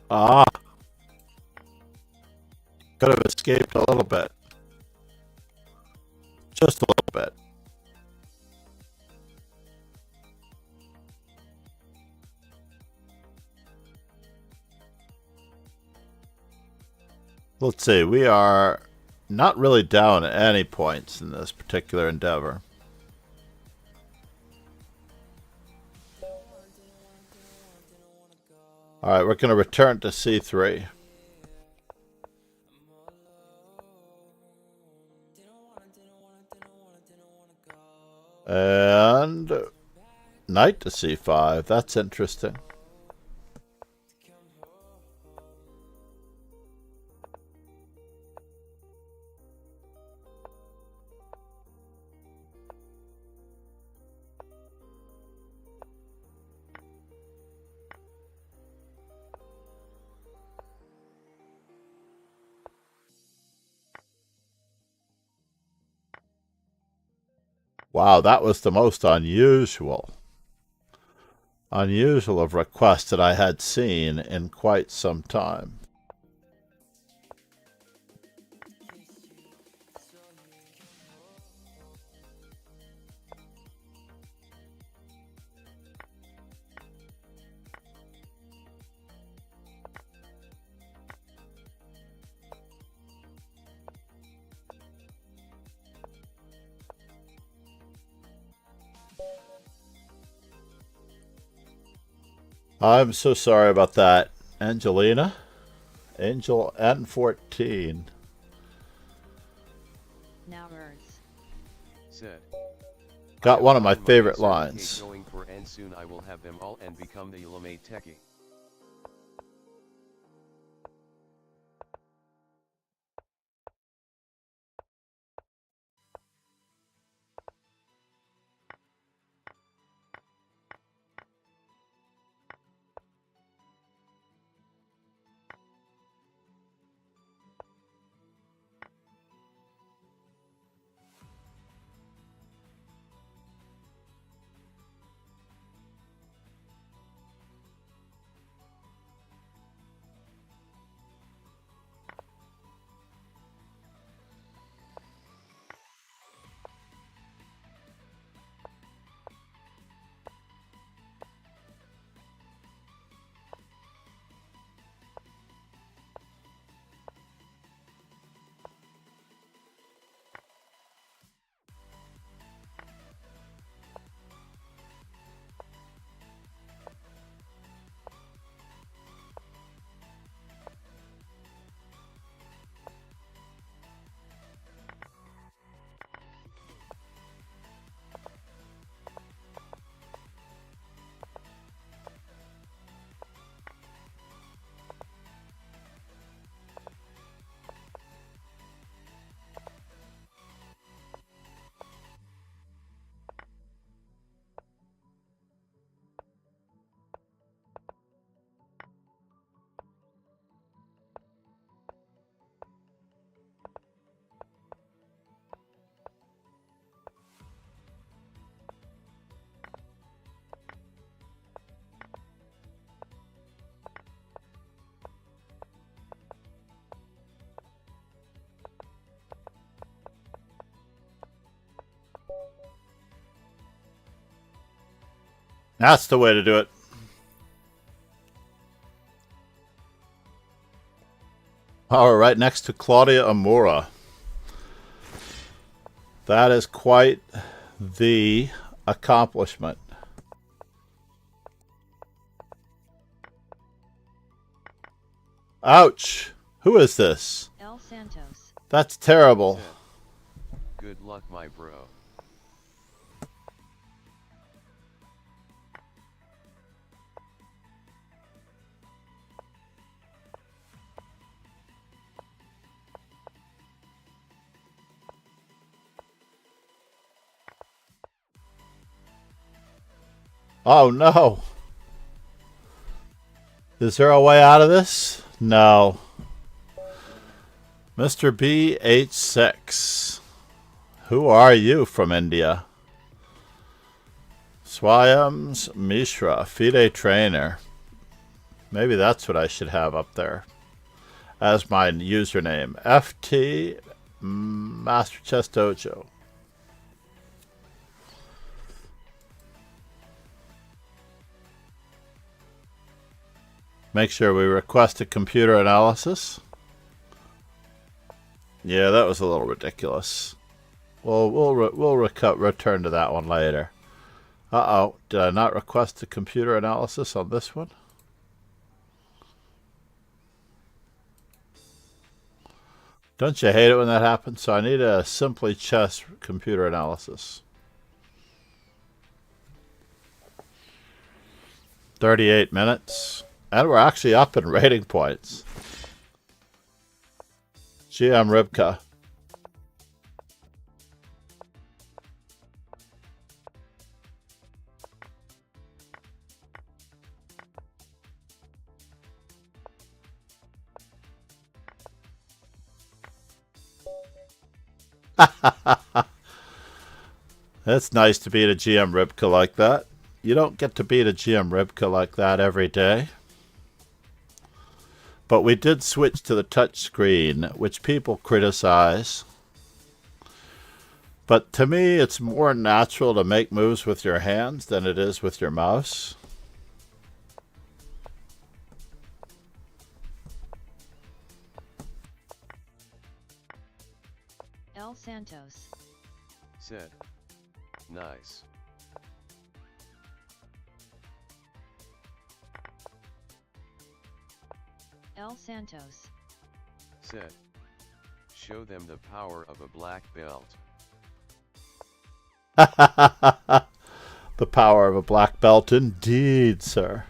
Ah! Could have escaped a little bit. Just a little bit. let's see, we are not really down at any points in this particular endeavor. Alright, we're going to return to C3. And knight to C5. That's interesting. Wow, that was the most unusual of requests that I had seen in quite some time. I'm so sorry about that, Angelina. Angel N14. Now words. Said. Got one of my I am favorite certificate lines. Going for and soon I will have them all and become the ultimate techie. That's the way to do it. All right, next to Claudia Amora. That is quite the accomplishment. Ouch! Who is this? El Santos. That's terrible. Said. Good luck, my bro. Oh no! Is there a way out of this? No. Mr. BH6. Who are you from India? Swayams Mishra, FIDE trainer. Maybe that's what I should have up there as my username. FT Master Chess Dojo. Make sure we request a computer analysis. Yeah, that was a little ridiculous. Well, we'll return to that one later. Uh-oh, did I not request a computer analysis on this one? Don't you hate it when that happens? So I need a simply chess computer analysis. 38 minutes. And we're actually up in rating points. GM Ribka. It's nice to beat a GM Ribka like that. You don't get to beat a GM Ribka like that every day. But we did switch to the touch screen, which people criticize. But to me, it's more natural to make moves with your hands than it is with your mouse. El Santos. Said. Nice. El Santos. Said. Show them the power of a black belt. The power of a black belt indeed, sir.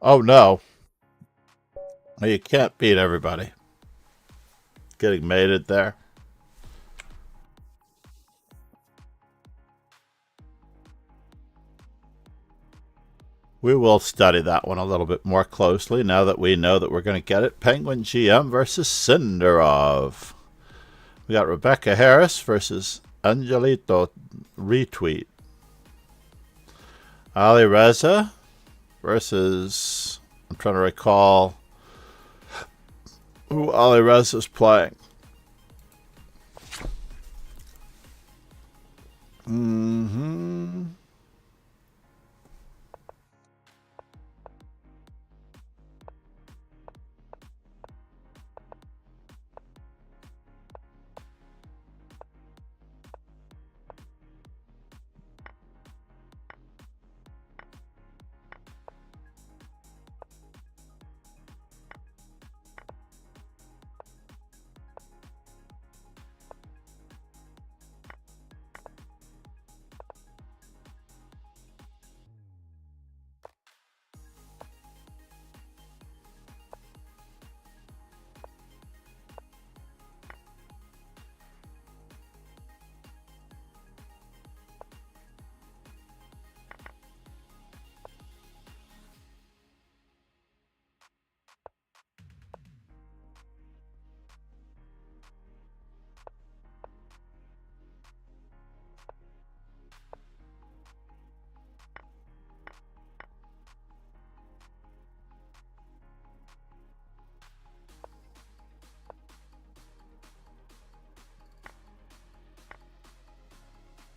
Oh no. You can't beat everybody. Getting mated there. We will study that one a little bit more closely now that we know that we're going to get it. Penguin GM versus Cinderov. We got Rebecca Harris versus Angelito Retweet. Ali Reza versus... I'm trying to recall who Ali Reza's playing.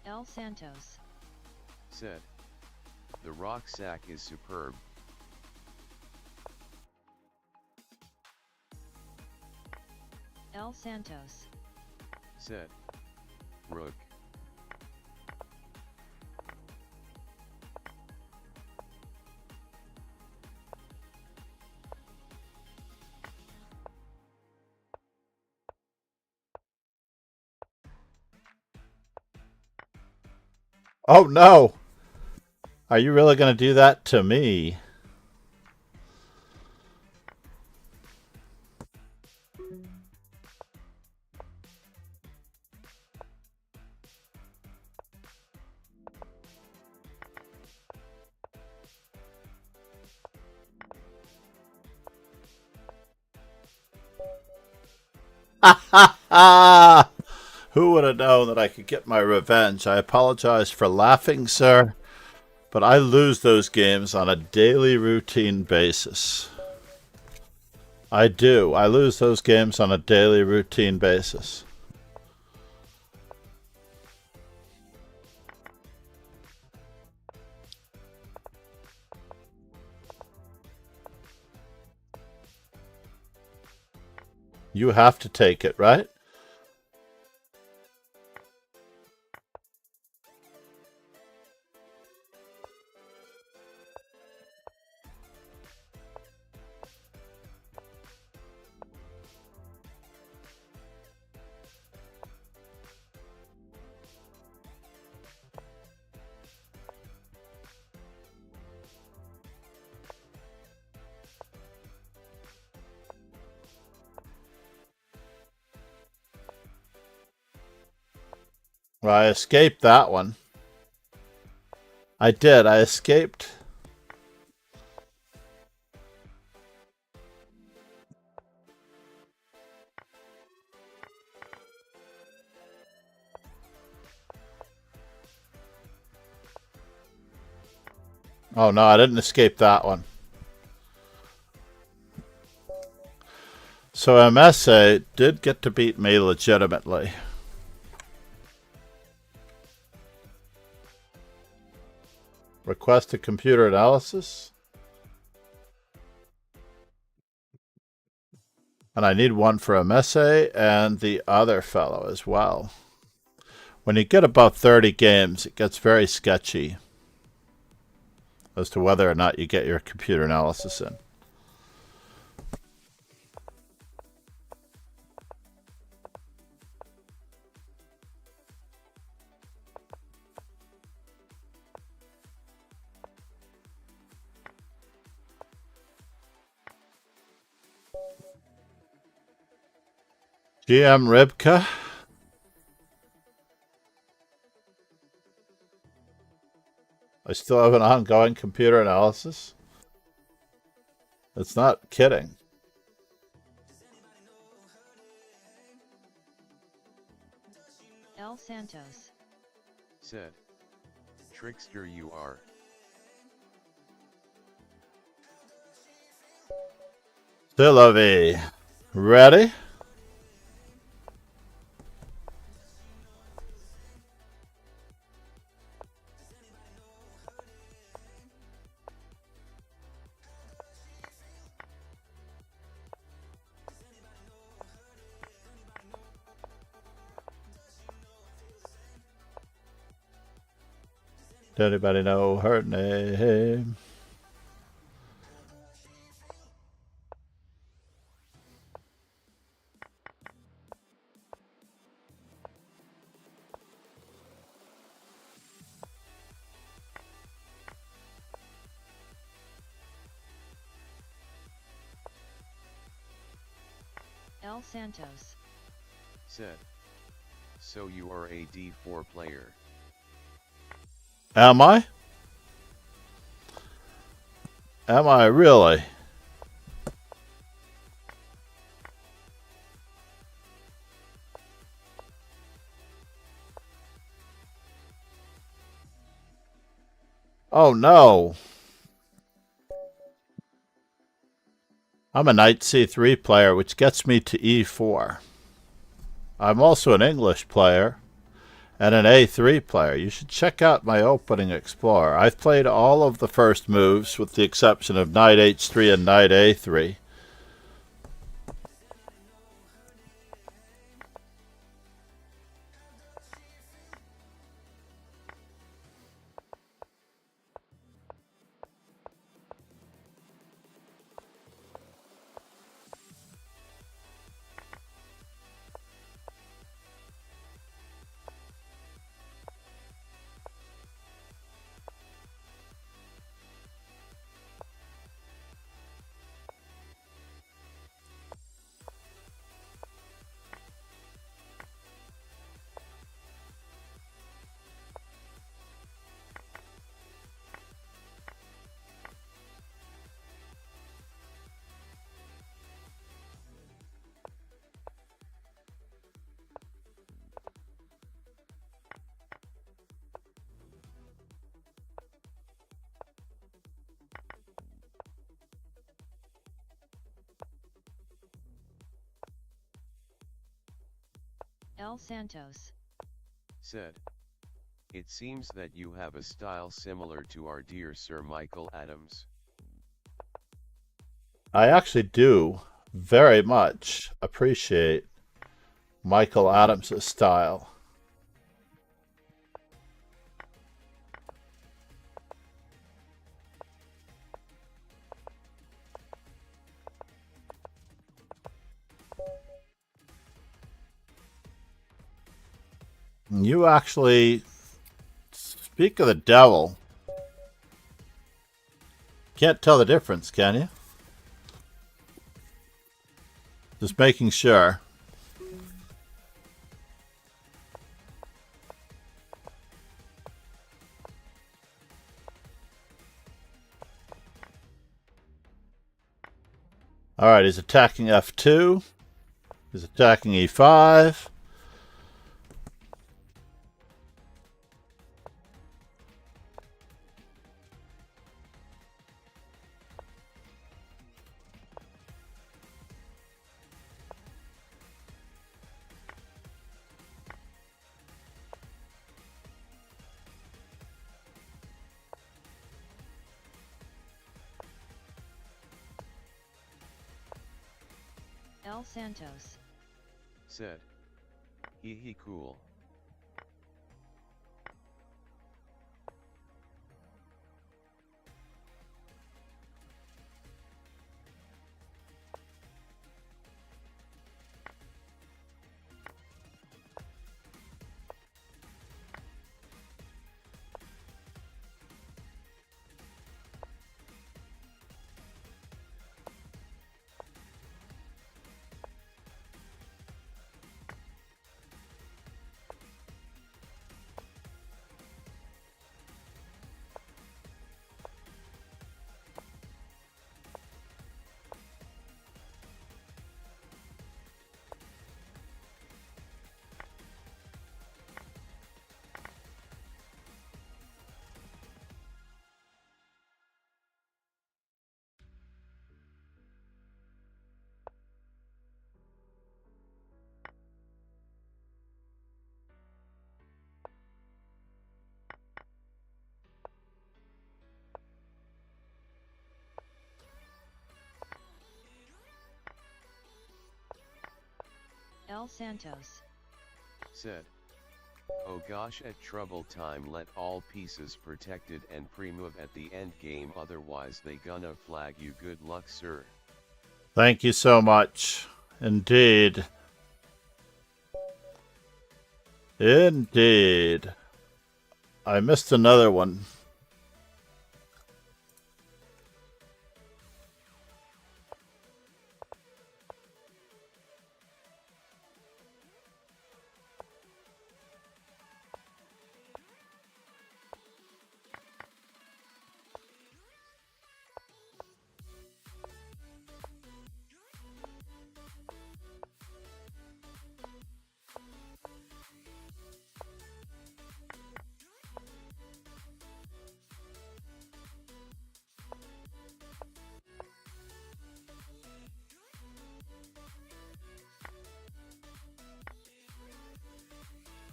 El Santos. Said. The rucksack is superb. El Santos. Said. Rook. Oh no! Are you really going to do that to me? Ha ha ha! Who would have known that I could get my revenge? I apologize for laughing, sir, but I lose those games on a daily routine basis. I do. I lose those games on a daily routine basis. You have to take it, right? Well, I escaped that one. I did. I escaped. Oh, no, I didn't escape that one. So MSA did get to beat me legitimately. Request a computer analysis. And I need one for MSA and the other fellow as well. When you get about 30 games, it gets very sketchy as to whether or not you get your computer analysis in. GM Ribka. I still have an ongoing computer analysis. It's not kidding. El Santos. Said. Trickster you are. Sylvie. Ready? Does anybody know her name? El Santos. Said. So you are a D4 player. Am I? Am I really? Oh no. I'm a knight c3 player, which gets me to e4. I'm also an English player and an a3 player. You should check out my opening explorer. I've played all of the first moves with the exception of knight h3 and knight a3. L. Santos. Said. It seems that you have a style similar to our dear Sir Michael Adams. I actually do very much appreciate Michael Adams' style. You actually speak of the devil. Can't tell the difference, can you? Just making sure. Alright, he's attacking F2. He's attacking E5. L. Santos. Said. Hee cool. L. Santos. Said. Oh gosh, at trouble time let all pieces protected and pre-move at the end game, otherwise they gonna flag you. Good luck, sir. Thank you so much. Indeed. Indeed. I missed another one.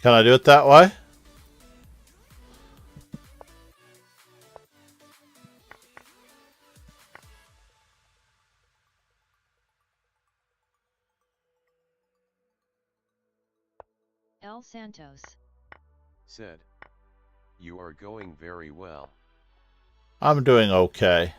Can I do it that way? L. Santos. Said. You are going very well. I'm doing okay.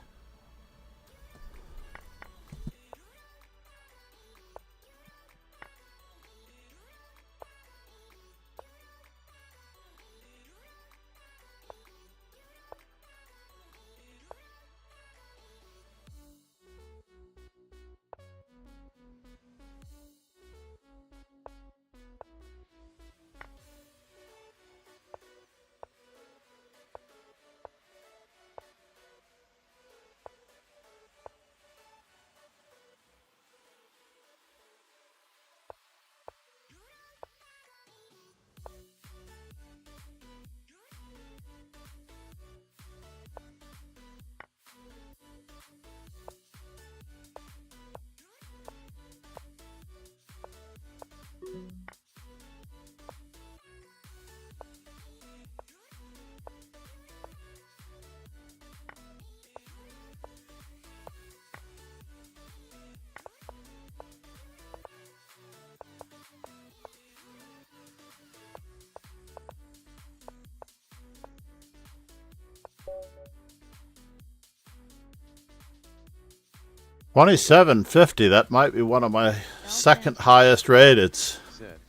2750. That might be one of my second Santos. highest rated. Said.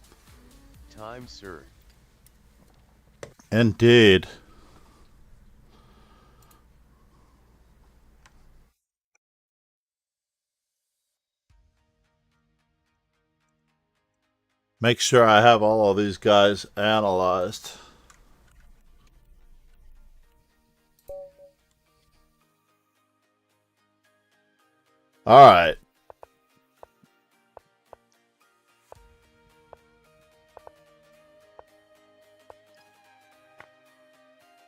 Time, sir. Indeed. Make sure I have all of these guys analyzed. All right.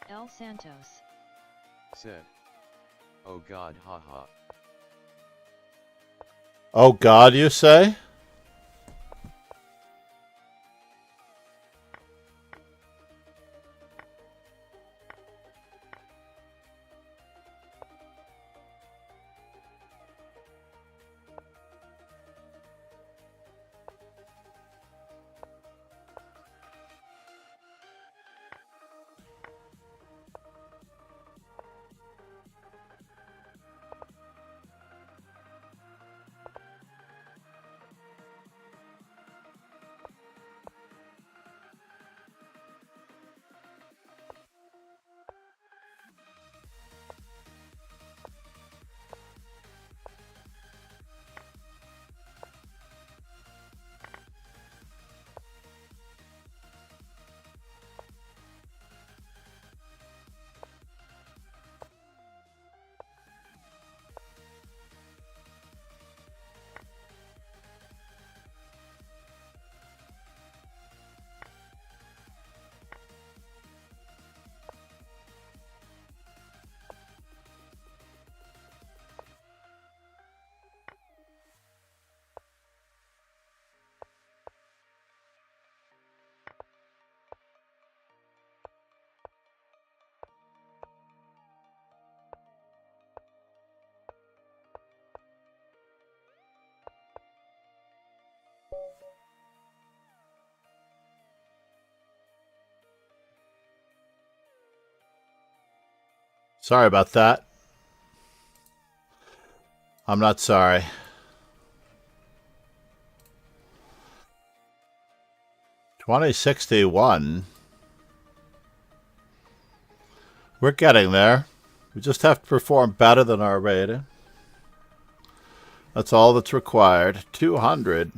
El Santos. Said. Oh God, haha. Oh God, you say? Sorry about that. I'm not sorry. $20.61. We're getting there. We just have to perform better than our rating. That's all that's required. 200.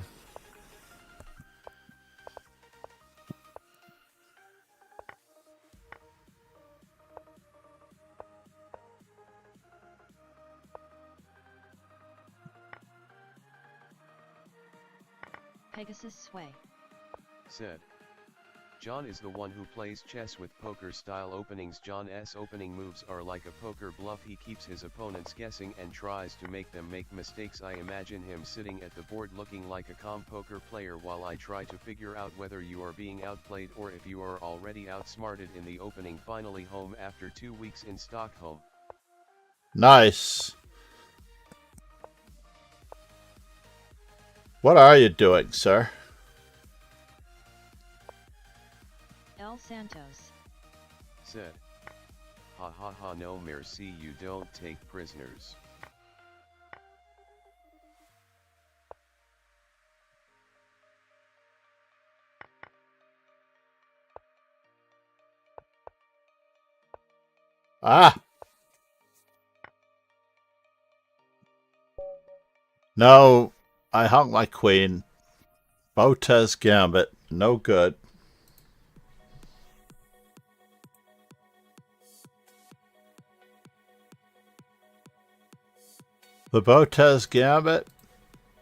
Pegasus Sway. Said. John is the one who plays chess with poker-style openings. John's opening moves are like a poker bluff. He keeps his opponents guessing and tries to make them make mistakes. I imagine him sitting at the board looking like a calm poker player while I try to figure out whether you are being outplayed or if you are already outsmarted in the opening. Finally home after 2 weeks in Stockholm. Nice. What are you doing, sir? El Santos. Said. Ha ha ha, no merci, you don't take prisoners. Ah! No, I hung my queen. Botez Gambit, no good. The Botez Gambit,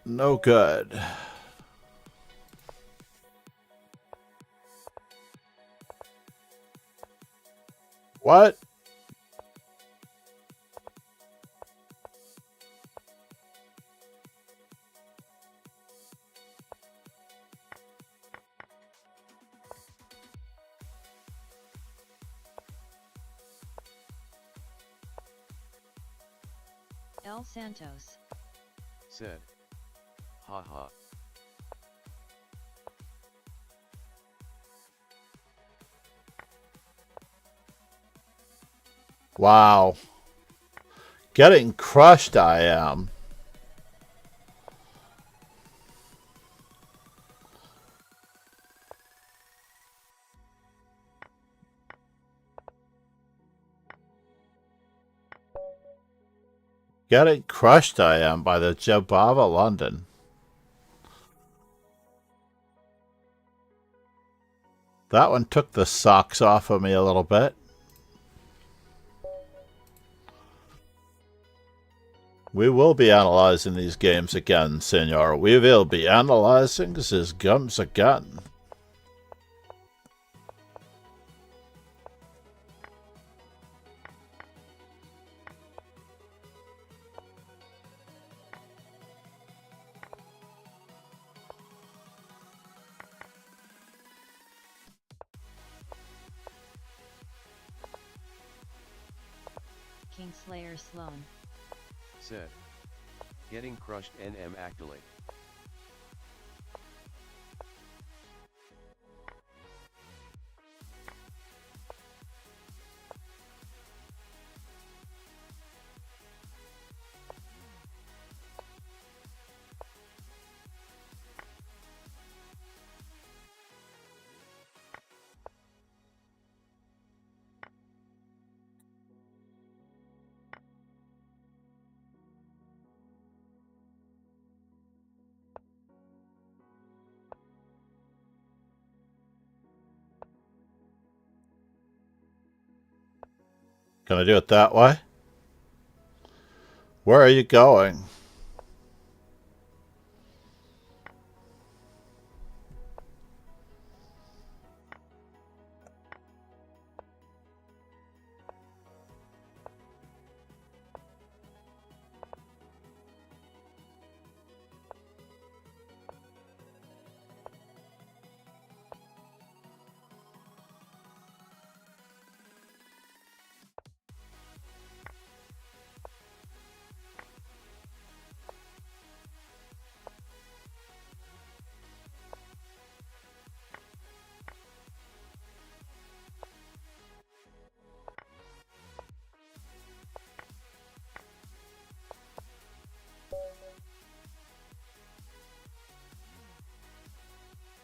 no good. What? El Santos. Said. Ha ha. Wow. Getting crushed I am. Getting crushed I am by the Jabava London. That one took the socks off of me a little bit. We will be analyzing these games again, senor. We will be analyzing these games again. Kingslayer Sloan. Said. Getting crushed NM accolade. Can I do it that way? Where are you going?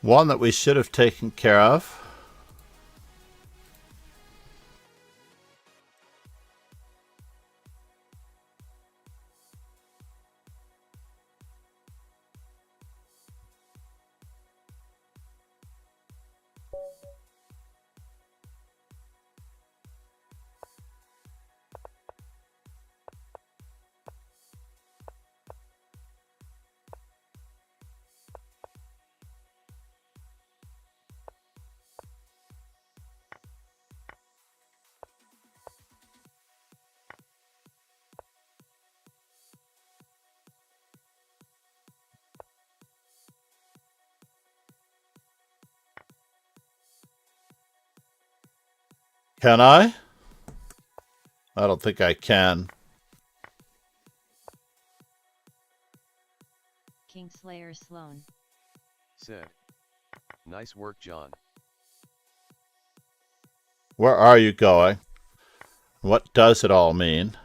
One that we should have taken care of. Can I? I don't think I can. Kingslayer Sloan. Said. Nice work, John. Where are you going? What does it all mean?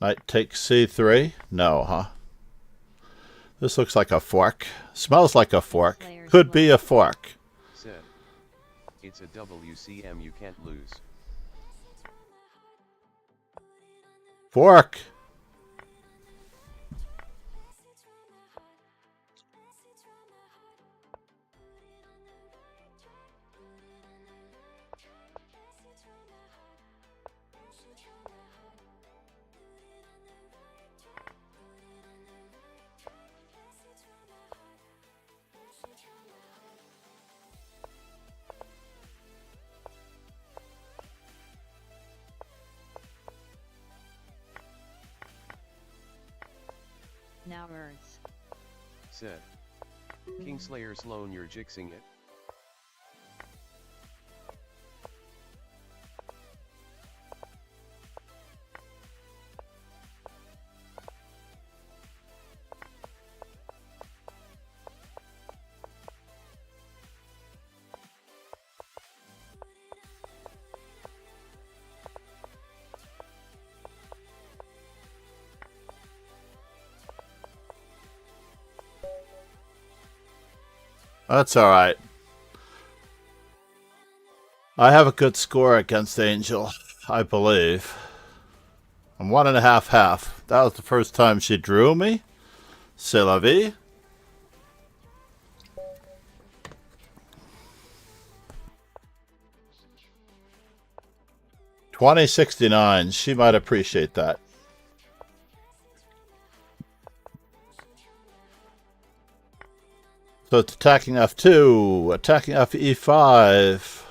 Knight takes c3? No, huh? This looks like a fork. Smells like a fork. Could be a fork. Said. It's a WCM you can't lose. Fork! Now Earths. Said. Kingslayer Sloan, you're jixing it. That's alright. I have a good score against Angel, I believe. I'm 1.5 half. That was the first time she drew me. C'est la vie. $20.69. She might appreciate that. So it's attacking F2, attacking Fe5.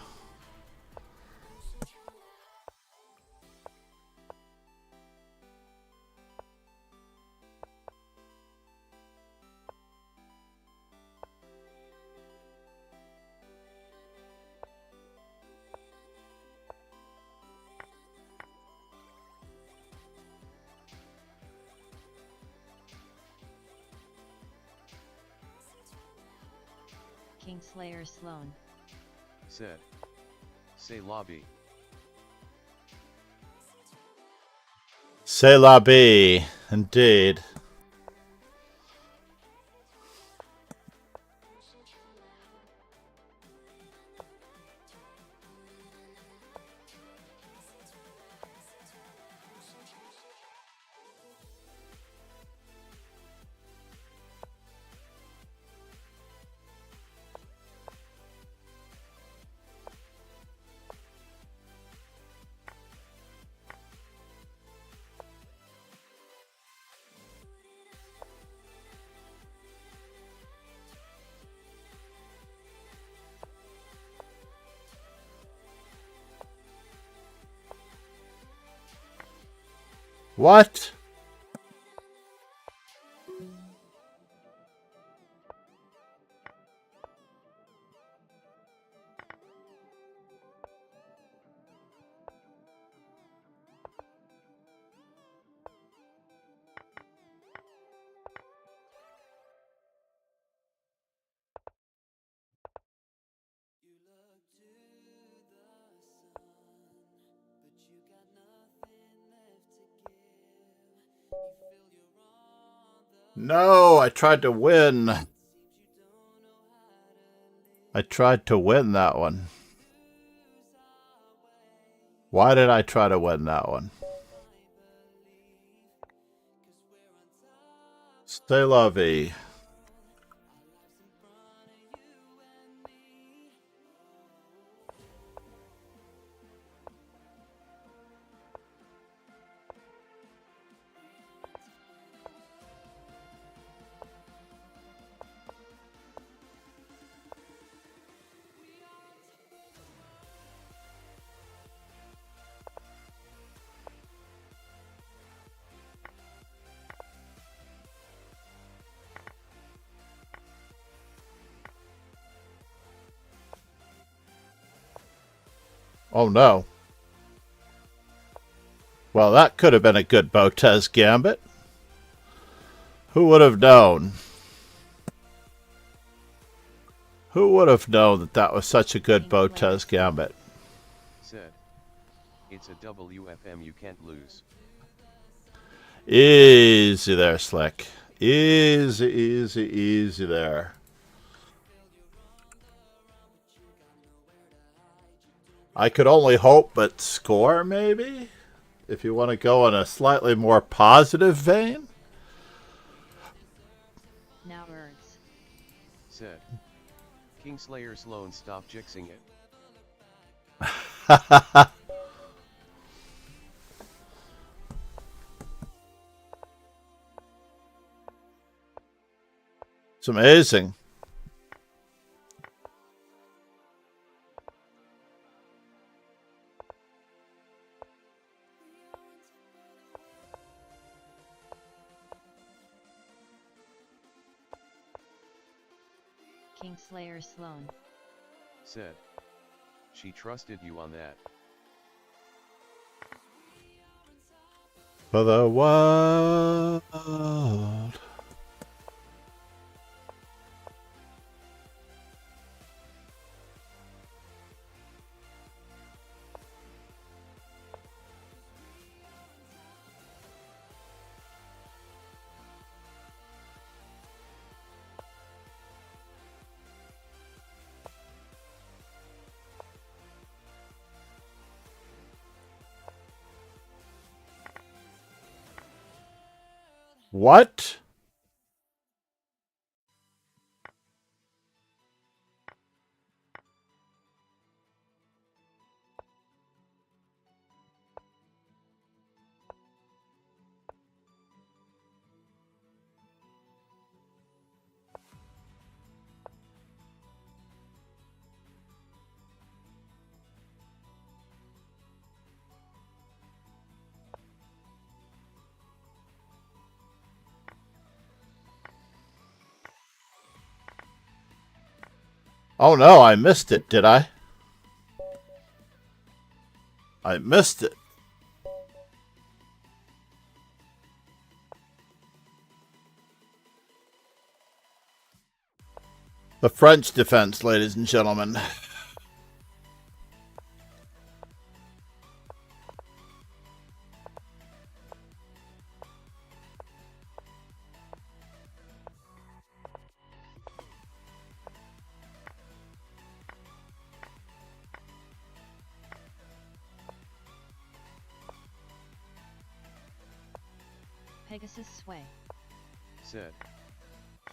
Kingslayer Sloan. Said. Say lobby. C'est la vie, indeed. What? You look to the sun, but you got nothing left to give. You feel you're on the No, I tried to win. seems you don't know how to live. I tried to win that one. Lose our way, Why did I try to win that one? I believe, 'cause we're on top. C'est la vie. Our lives in front of you and me. Oh no. Well, that could have been a good Botez gambit. Who would have known? Who would have known that that was such a good Botez gambit? Said. It's a WFM you can't lose. Easy there, Slick. Easy, easy, easy there. I could only hope but score, maybe? If you want to go in a slightly more positive vein? Now words. Said. Kingslayer Sloan, stop jixing it. It's amazing. Kingslayer Sloan. Said. She trusted you on that. For the world. What? Oh no, I missed it, did I? I missed it. The French defense, ladies and gentlemen. Pegasus sway. Said.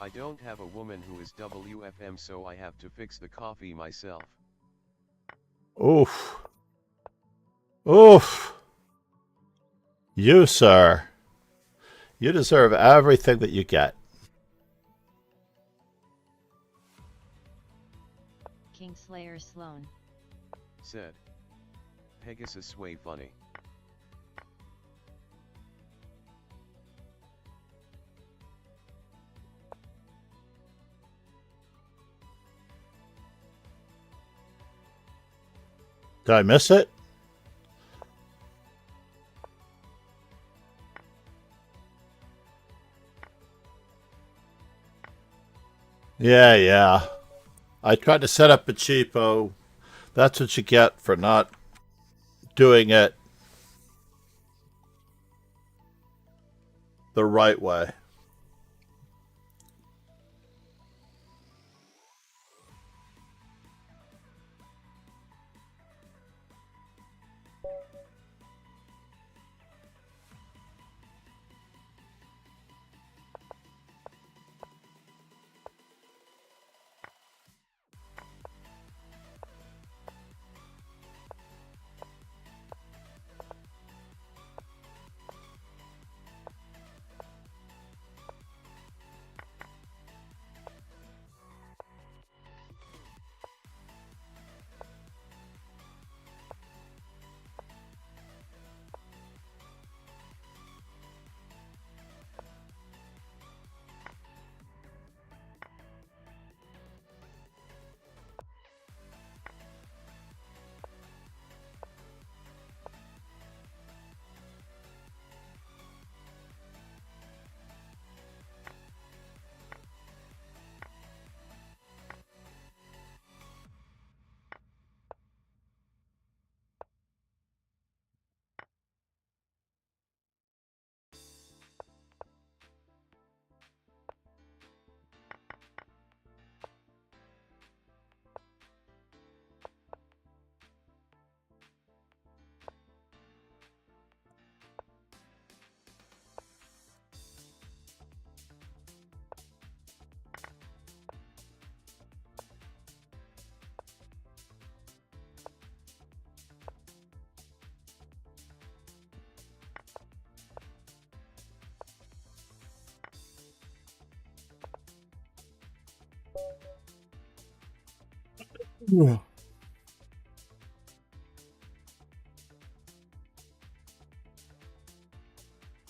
I don't have a woman who is WFM, so I have to fix the coffee myself. Oof. Oof. You, sir. You deserve everything that you get. Kingslayer Sloan. Said. Pegasus sway funny. Did I miss it? Yeah. I tried to set up a cheapo. That's what you get for not doing it the right way.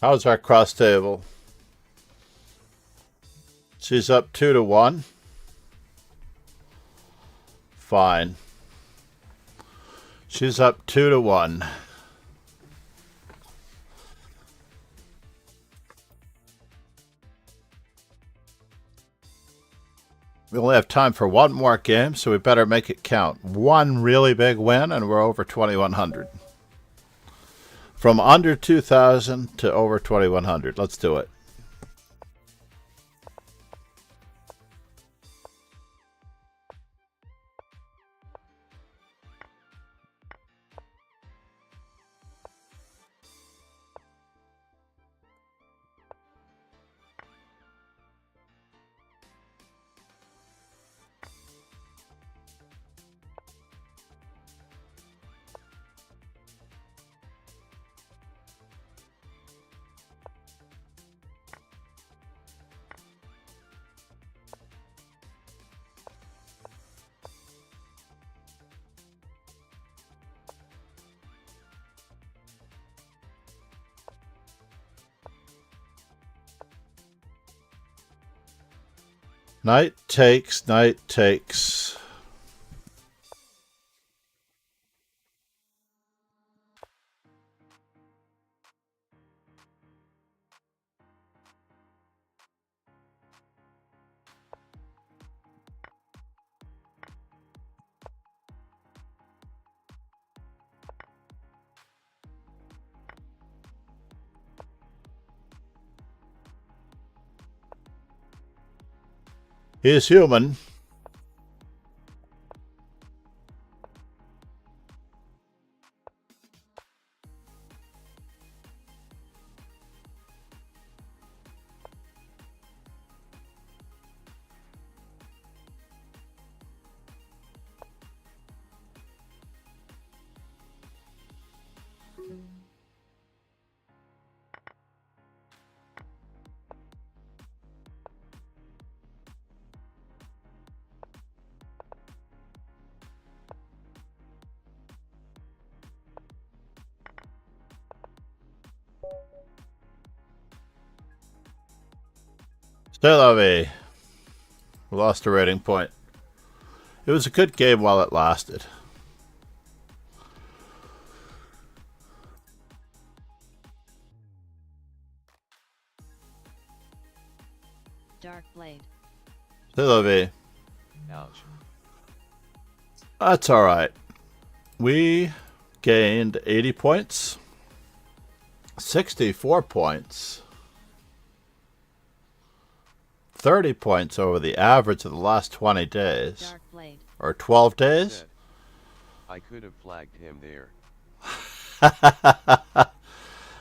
How's our cross table? She's up 2-1. Fine. She's up 2-1. We only have time for one more game, so we better make it count. One really big win, and we're over 2,100. From under 2,000 to over 2,100. Let's do it. Knight takes, knight takes. He is human. C'est la vie. We lost a rating point. It was a good game while it lasted. Dark Blade. C'est la vie. Ouch. That's alright. We gained 80 points. 64 points. 30 points over the average of the last 20 days. Dark Blade. Or 12 days. Said, I could have flagged him there.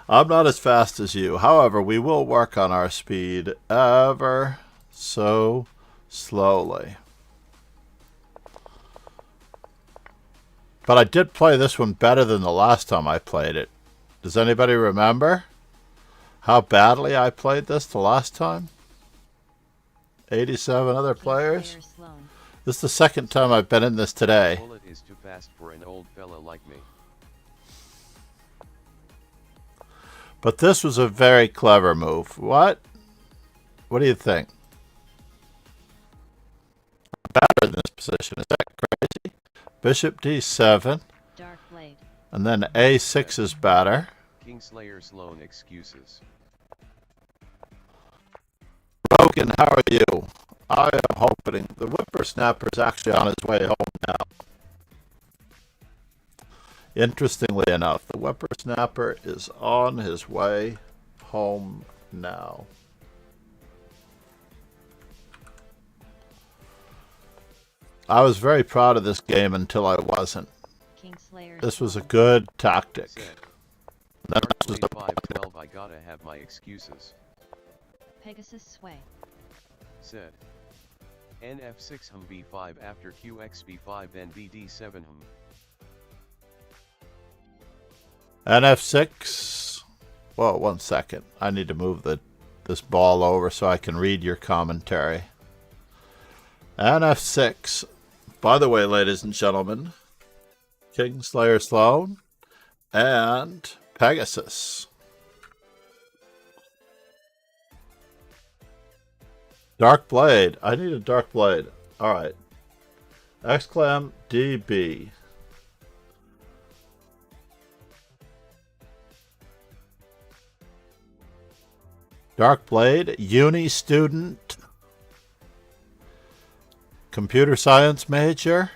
I'm not as fast as you. However, we will work on our speed ever so slowly. But I did play this one better than the last time I played it. Does anybody remember how badly I played this the last time? 87 other players. Kingslayer Sloan. This is the second time I've been in this today. Bullet is too fast for an old fella like me. But this was a very clever move. What? What do you think? Better in this position. Is that crazy? Bishop d7. Dark Blade. And then a6 is better. Kingslayer Sloan excuses. Rogan, how are you? I am hoping the whippersnapper is actually on his way home now. Interestingly enough, the whippersnapper is on his way home now. I was very proud of this game until I wasn't. Kingslayer. This was a Sloan. good tactic. Said, Then Dark this was Blade the 512 I gotta have my excuses. Pegasus Sway. Said. NF6 hum b5 after qx b5 then bd7 hum. NF6. Whoa, 1 second. I need to move this ball over so I can read your commentary. NF6. By the way, ladies and gentlemen, Kingslayer Sloan and Pegasus. Dark Blade. I need a Dark Blade. Alright. Exclam DB. Dark Blade, uni student, computer science major.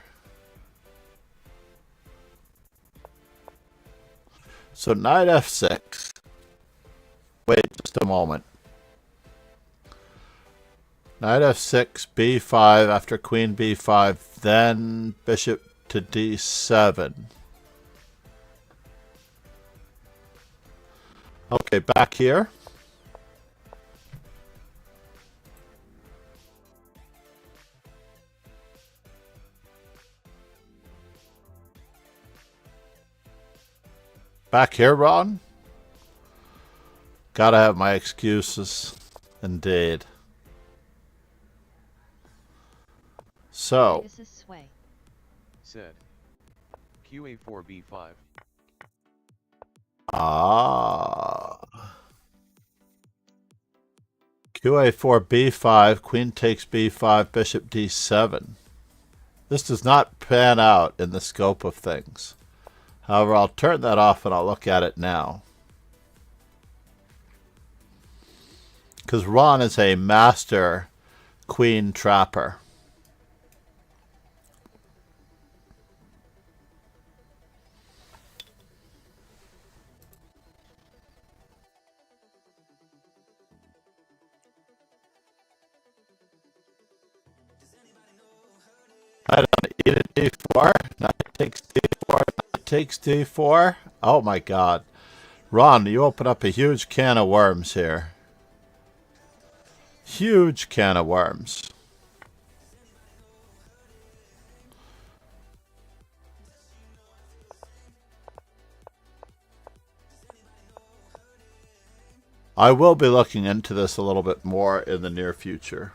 So knight f6. Wait just a moment. Knight f6, b5 after queen b5, then bishop to d7. Okay, back here. Back here, Ron? Gotta have my excuses. Indeed. So, Pegasus Sway. Said. QA4 b5. QA4 B5, queen takes B5, bishop D7. This does not pan out in the scope of things. However, I'll turn that off and I'll look at it now. Because Ron is a master queen trapper. I don't eat a D4. Knight takes D4. Knight takes D4. Oh my god. Ron, you open up a huge can of worms here. Huge can of worms. I will be looking into this a little bit more in the near future.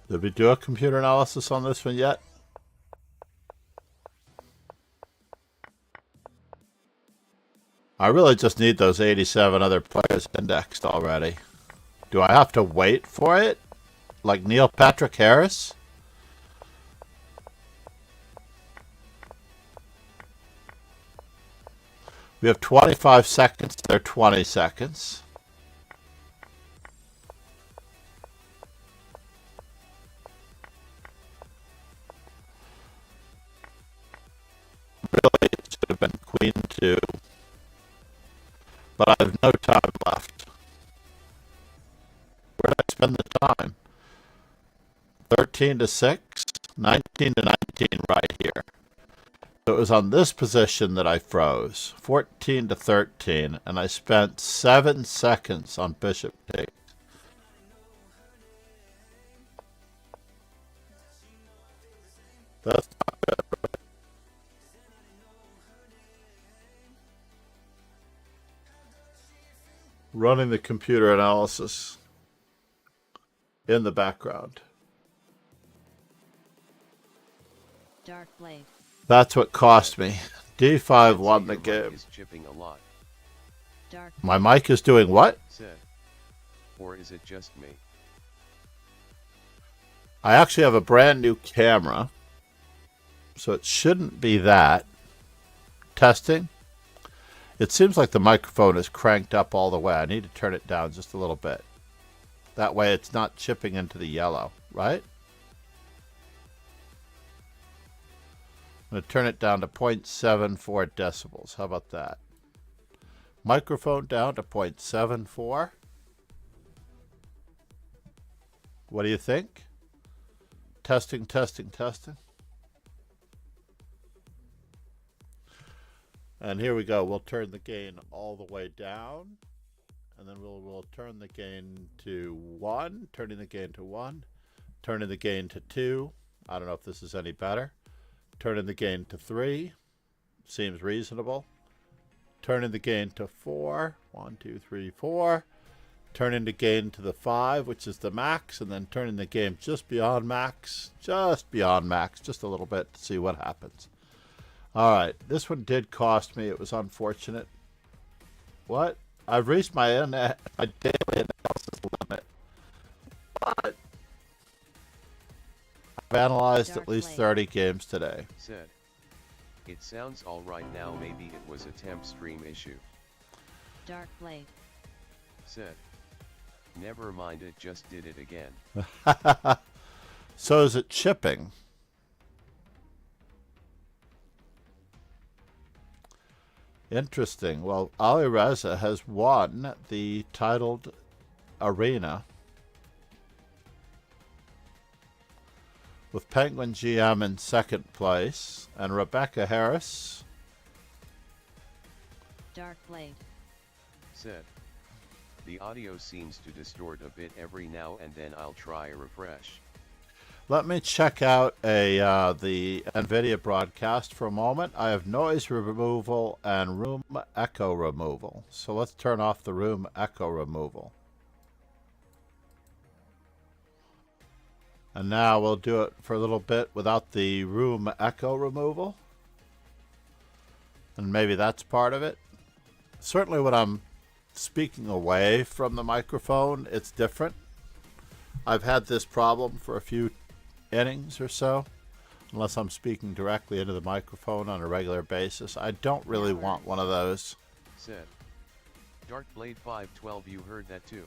Did we do a computer analysis on this one yet? I really just need those 87 other players indexed already. Do I have to wait for it? Like Neil Patrick Harris? We have 25 seconds. They're 20 seconds. Really, it should have been queen 2. But I have no time left. Where did I spend the time? 13 to 6, 19 to 19 right here. So it was on this position that I froze. 14 to 13, and I spent 7 seconds on bishop takes. That's not good. Running the computer analysis in the background. Dark blade. That's what cost me. D5 won the game. Is chipping a lot. Dark. My mic is doing what? Said. Or is it just me? I actually have a brand new camera, so it shouldn't be that. Testing. It seems like the microphone is cranked up all the way. I need to turn it down just a little bit. That way it's not chipping into the yellow, right? I'm going to turn it down to 0.74 decibels. How about that? Microphone down to 0.74. What do you think? Testing, testing, testing. And here we go. We'll turn the gain all the way down. And then we'll turn the gain to 1. Turning the gain to 1. Turning the gain to 2. I don't know if this is any better. Turning the gain to 3. Seems reasonable. Turning the gain to 4. 1, 2, 3, 4. Turning the gain to the 5, which is the max. And then turning the gain just beyond max. Just beyond max. Just a little bit to see what happens. Alright, this one did cost me. It was unfortunate. What? I've reached my daily analysis limit. What? I've analyzed at least 30 games today. Said. It sounds alright now, maybe it was a temp stream issue. Dark blade. Said. Never mind, it just did it again. So is it chipping? Interesting. Well, Ali Reza has won the titled arena with Penguin GM in second place and Rebecca Harris. Dark blade. Said. The audio seems to distort a bit every now and then. I'll try a refresh. Let me check out the NVIDIA broadcast for a moment. I have noise removal and room echo removal. So let's turn off the room echo removal. And now we'll do it for a little bit without the room echo removal. And maybe that's part of it. Certainly when I'm speaking away from the microphone, it's different. I've had this problem for a few innings or so. Unless I'm speaking directly into the microphone on a regular basis. I don't really want one of those. Said. Darkblade 512, you heard that too.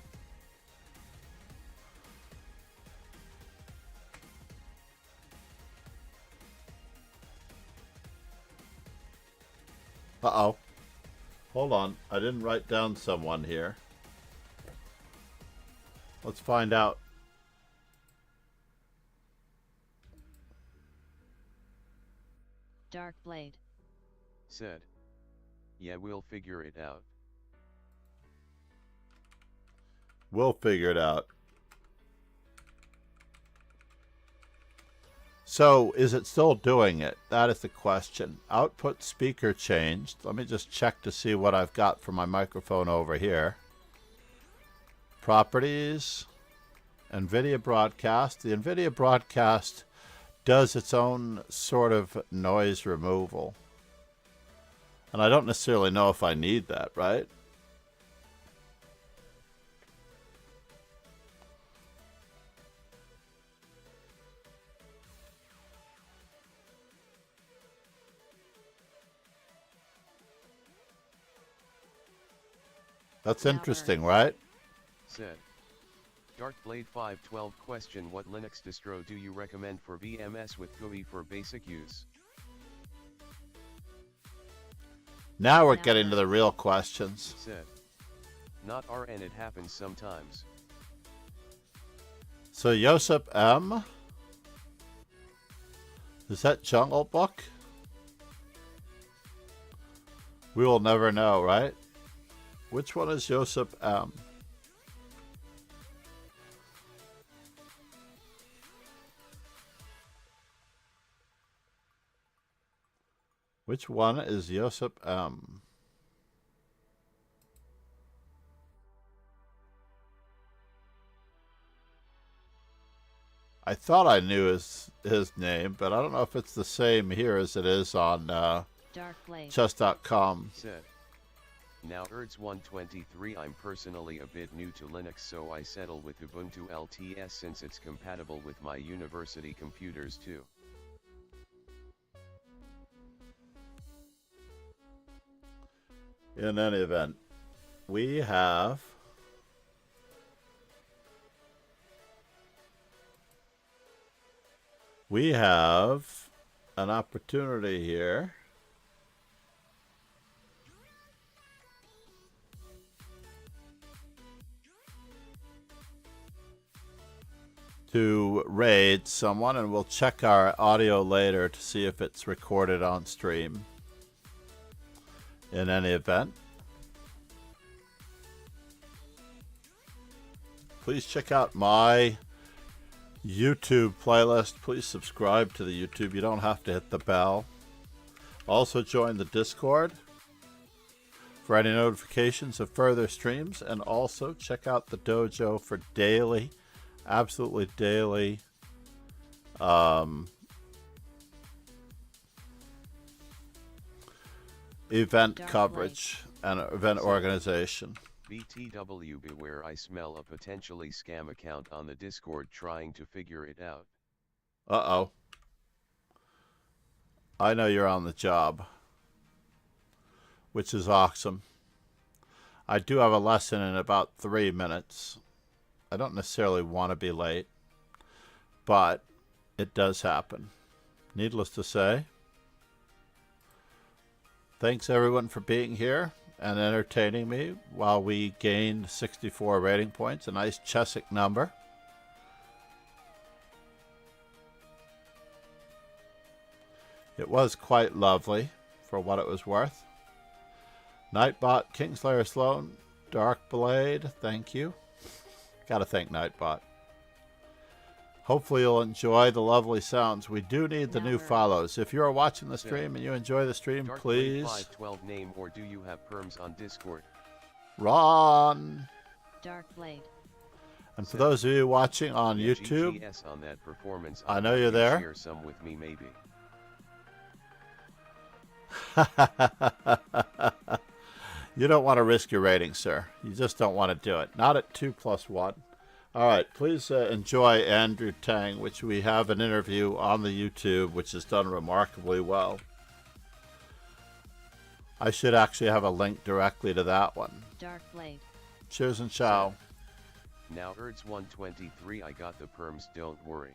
Uh-oh. Hold on. I didn't write down someone here. Let's find out. Darkblade. Said. Yeah, we'll figure it out. We'll figure it out. So, is it still doing it? That is the question. Output speaker changed. Let me just check to see what I've got for my microphone over here. Properties. NVIDIA Broadcast. The NVIDIA Broadcast does its own sort of noise removal. And I don't necessarily know if I need that, right? That's interesting, right? Said. Darkblade 512 question: what Linux distro do you recommend for VMS with GUI for basic use? Now we're getting to the real questions. Said. Not RN, it happens sometimes. So Josep M. Is that Jungle Book? We will never know, right? Which one is Josep M? Which one is Josep M? I thought I knew his name, but I don't know if it's the same here as it is on chess.com. Said. Now ERDS 123, I'm personally a bit new to Linux, so I settle with Ubuntu LTS since it's compatible with my university computers too. In any event, we have an opportunity here to raid someone, and we'll check our audio later to see if it's recorded on stream. In any event, please check out my YouTube playlist. Please subscribe to the YouTube. You don't have to hit the bell. Also join the Discord for any notifications of further streams, and also check out the dojo for daily, absolutely daily event coverage and event organization. BTW, beware, I smell a potentially scam account on the Discord trying to figure it out. Uh-oh. I know you're on the job, which is awesome. I do have a lesson in about 3 minutes. I don't necessarily want to be late, but it does happen. Needless to say, thanks everyone for being here and entertaining me while we gained 64 rating points, a nice Chessic number. It was quite lovely for what it was worth. Nightbot, Kingslayer Sloan, Darkblade, thank you. Gotta thank Nightbot. Hopefully you'll enjoy the lovely sounds. We do need the new follows. If you're watching the stream and you enjoy the stream, please. 512 name, or do you have perms on Discord? Ron. Darkblade. And for those of you watching on Yeah, YouTube, GGS on that performance. I know you're there. Share some with me, maybe. You don't want to risk your rating, sir. You just don't want to do it. Not at 2+1. All right, please enjoy Andrew Tang, which we have an interview on the YouTube, which is done remarkably well. I should actually have a link directly to that one. Dark Blade. Cheers and ciao. Now Erds 123, I got the perms, don't worry.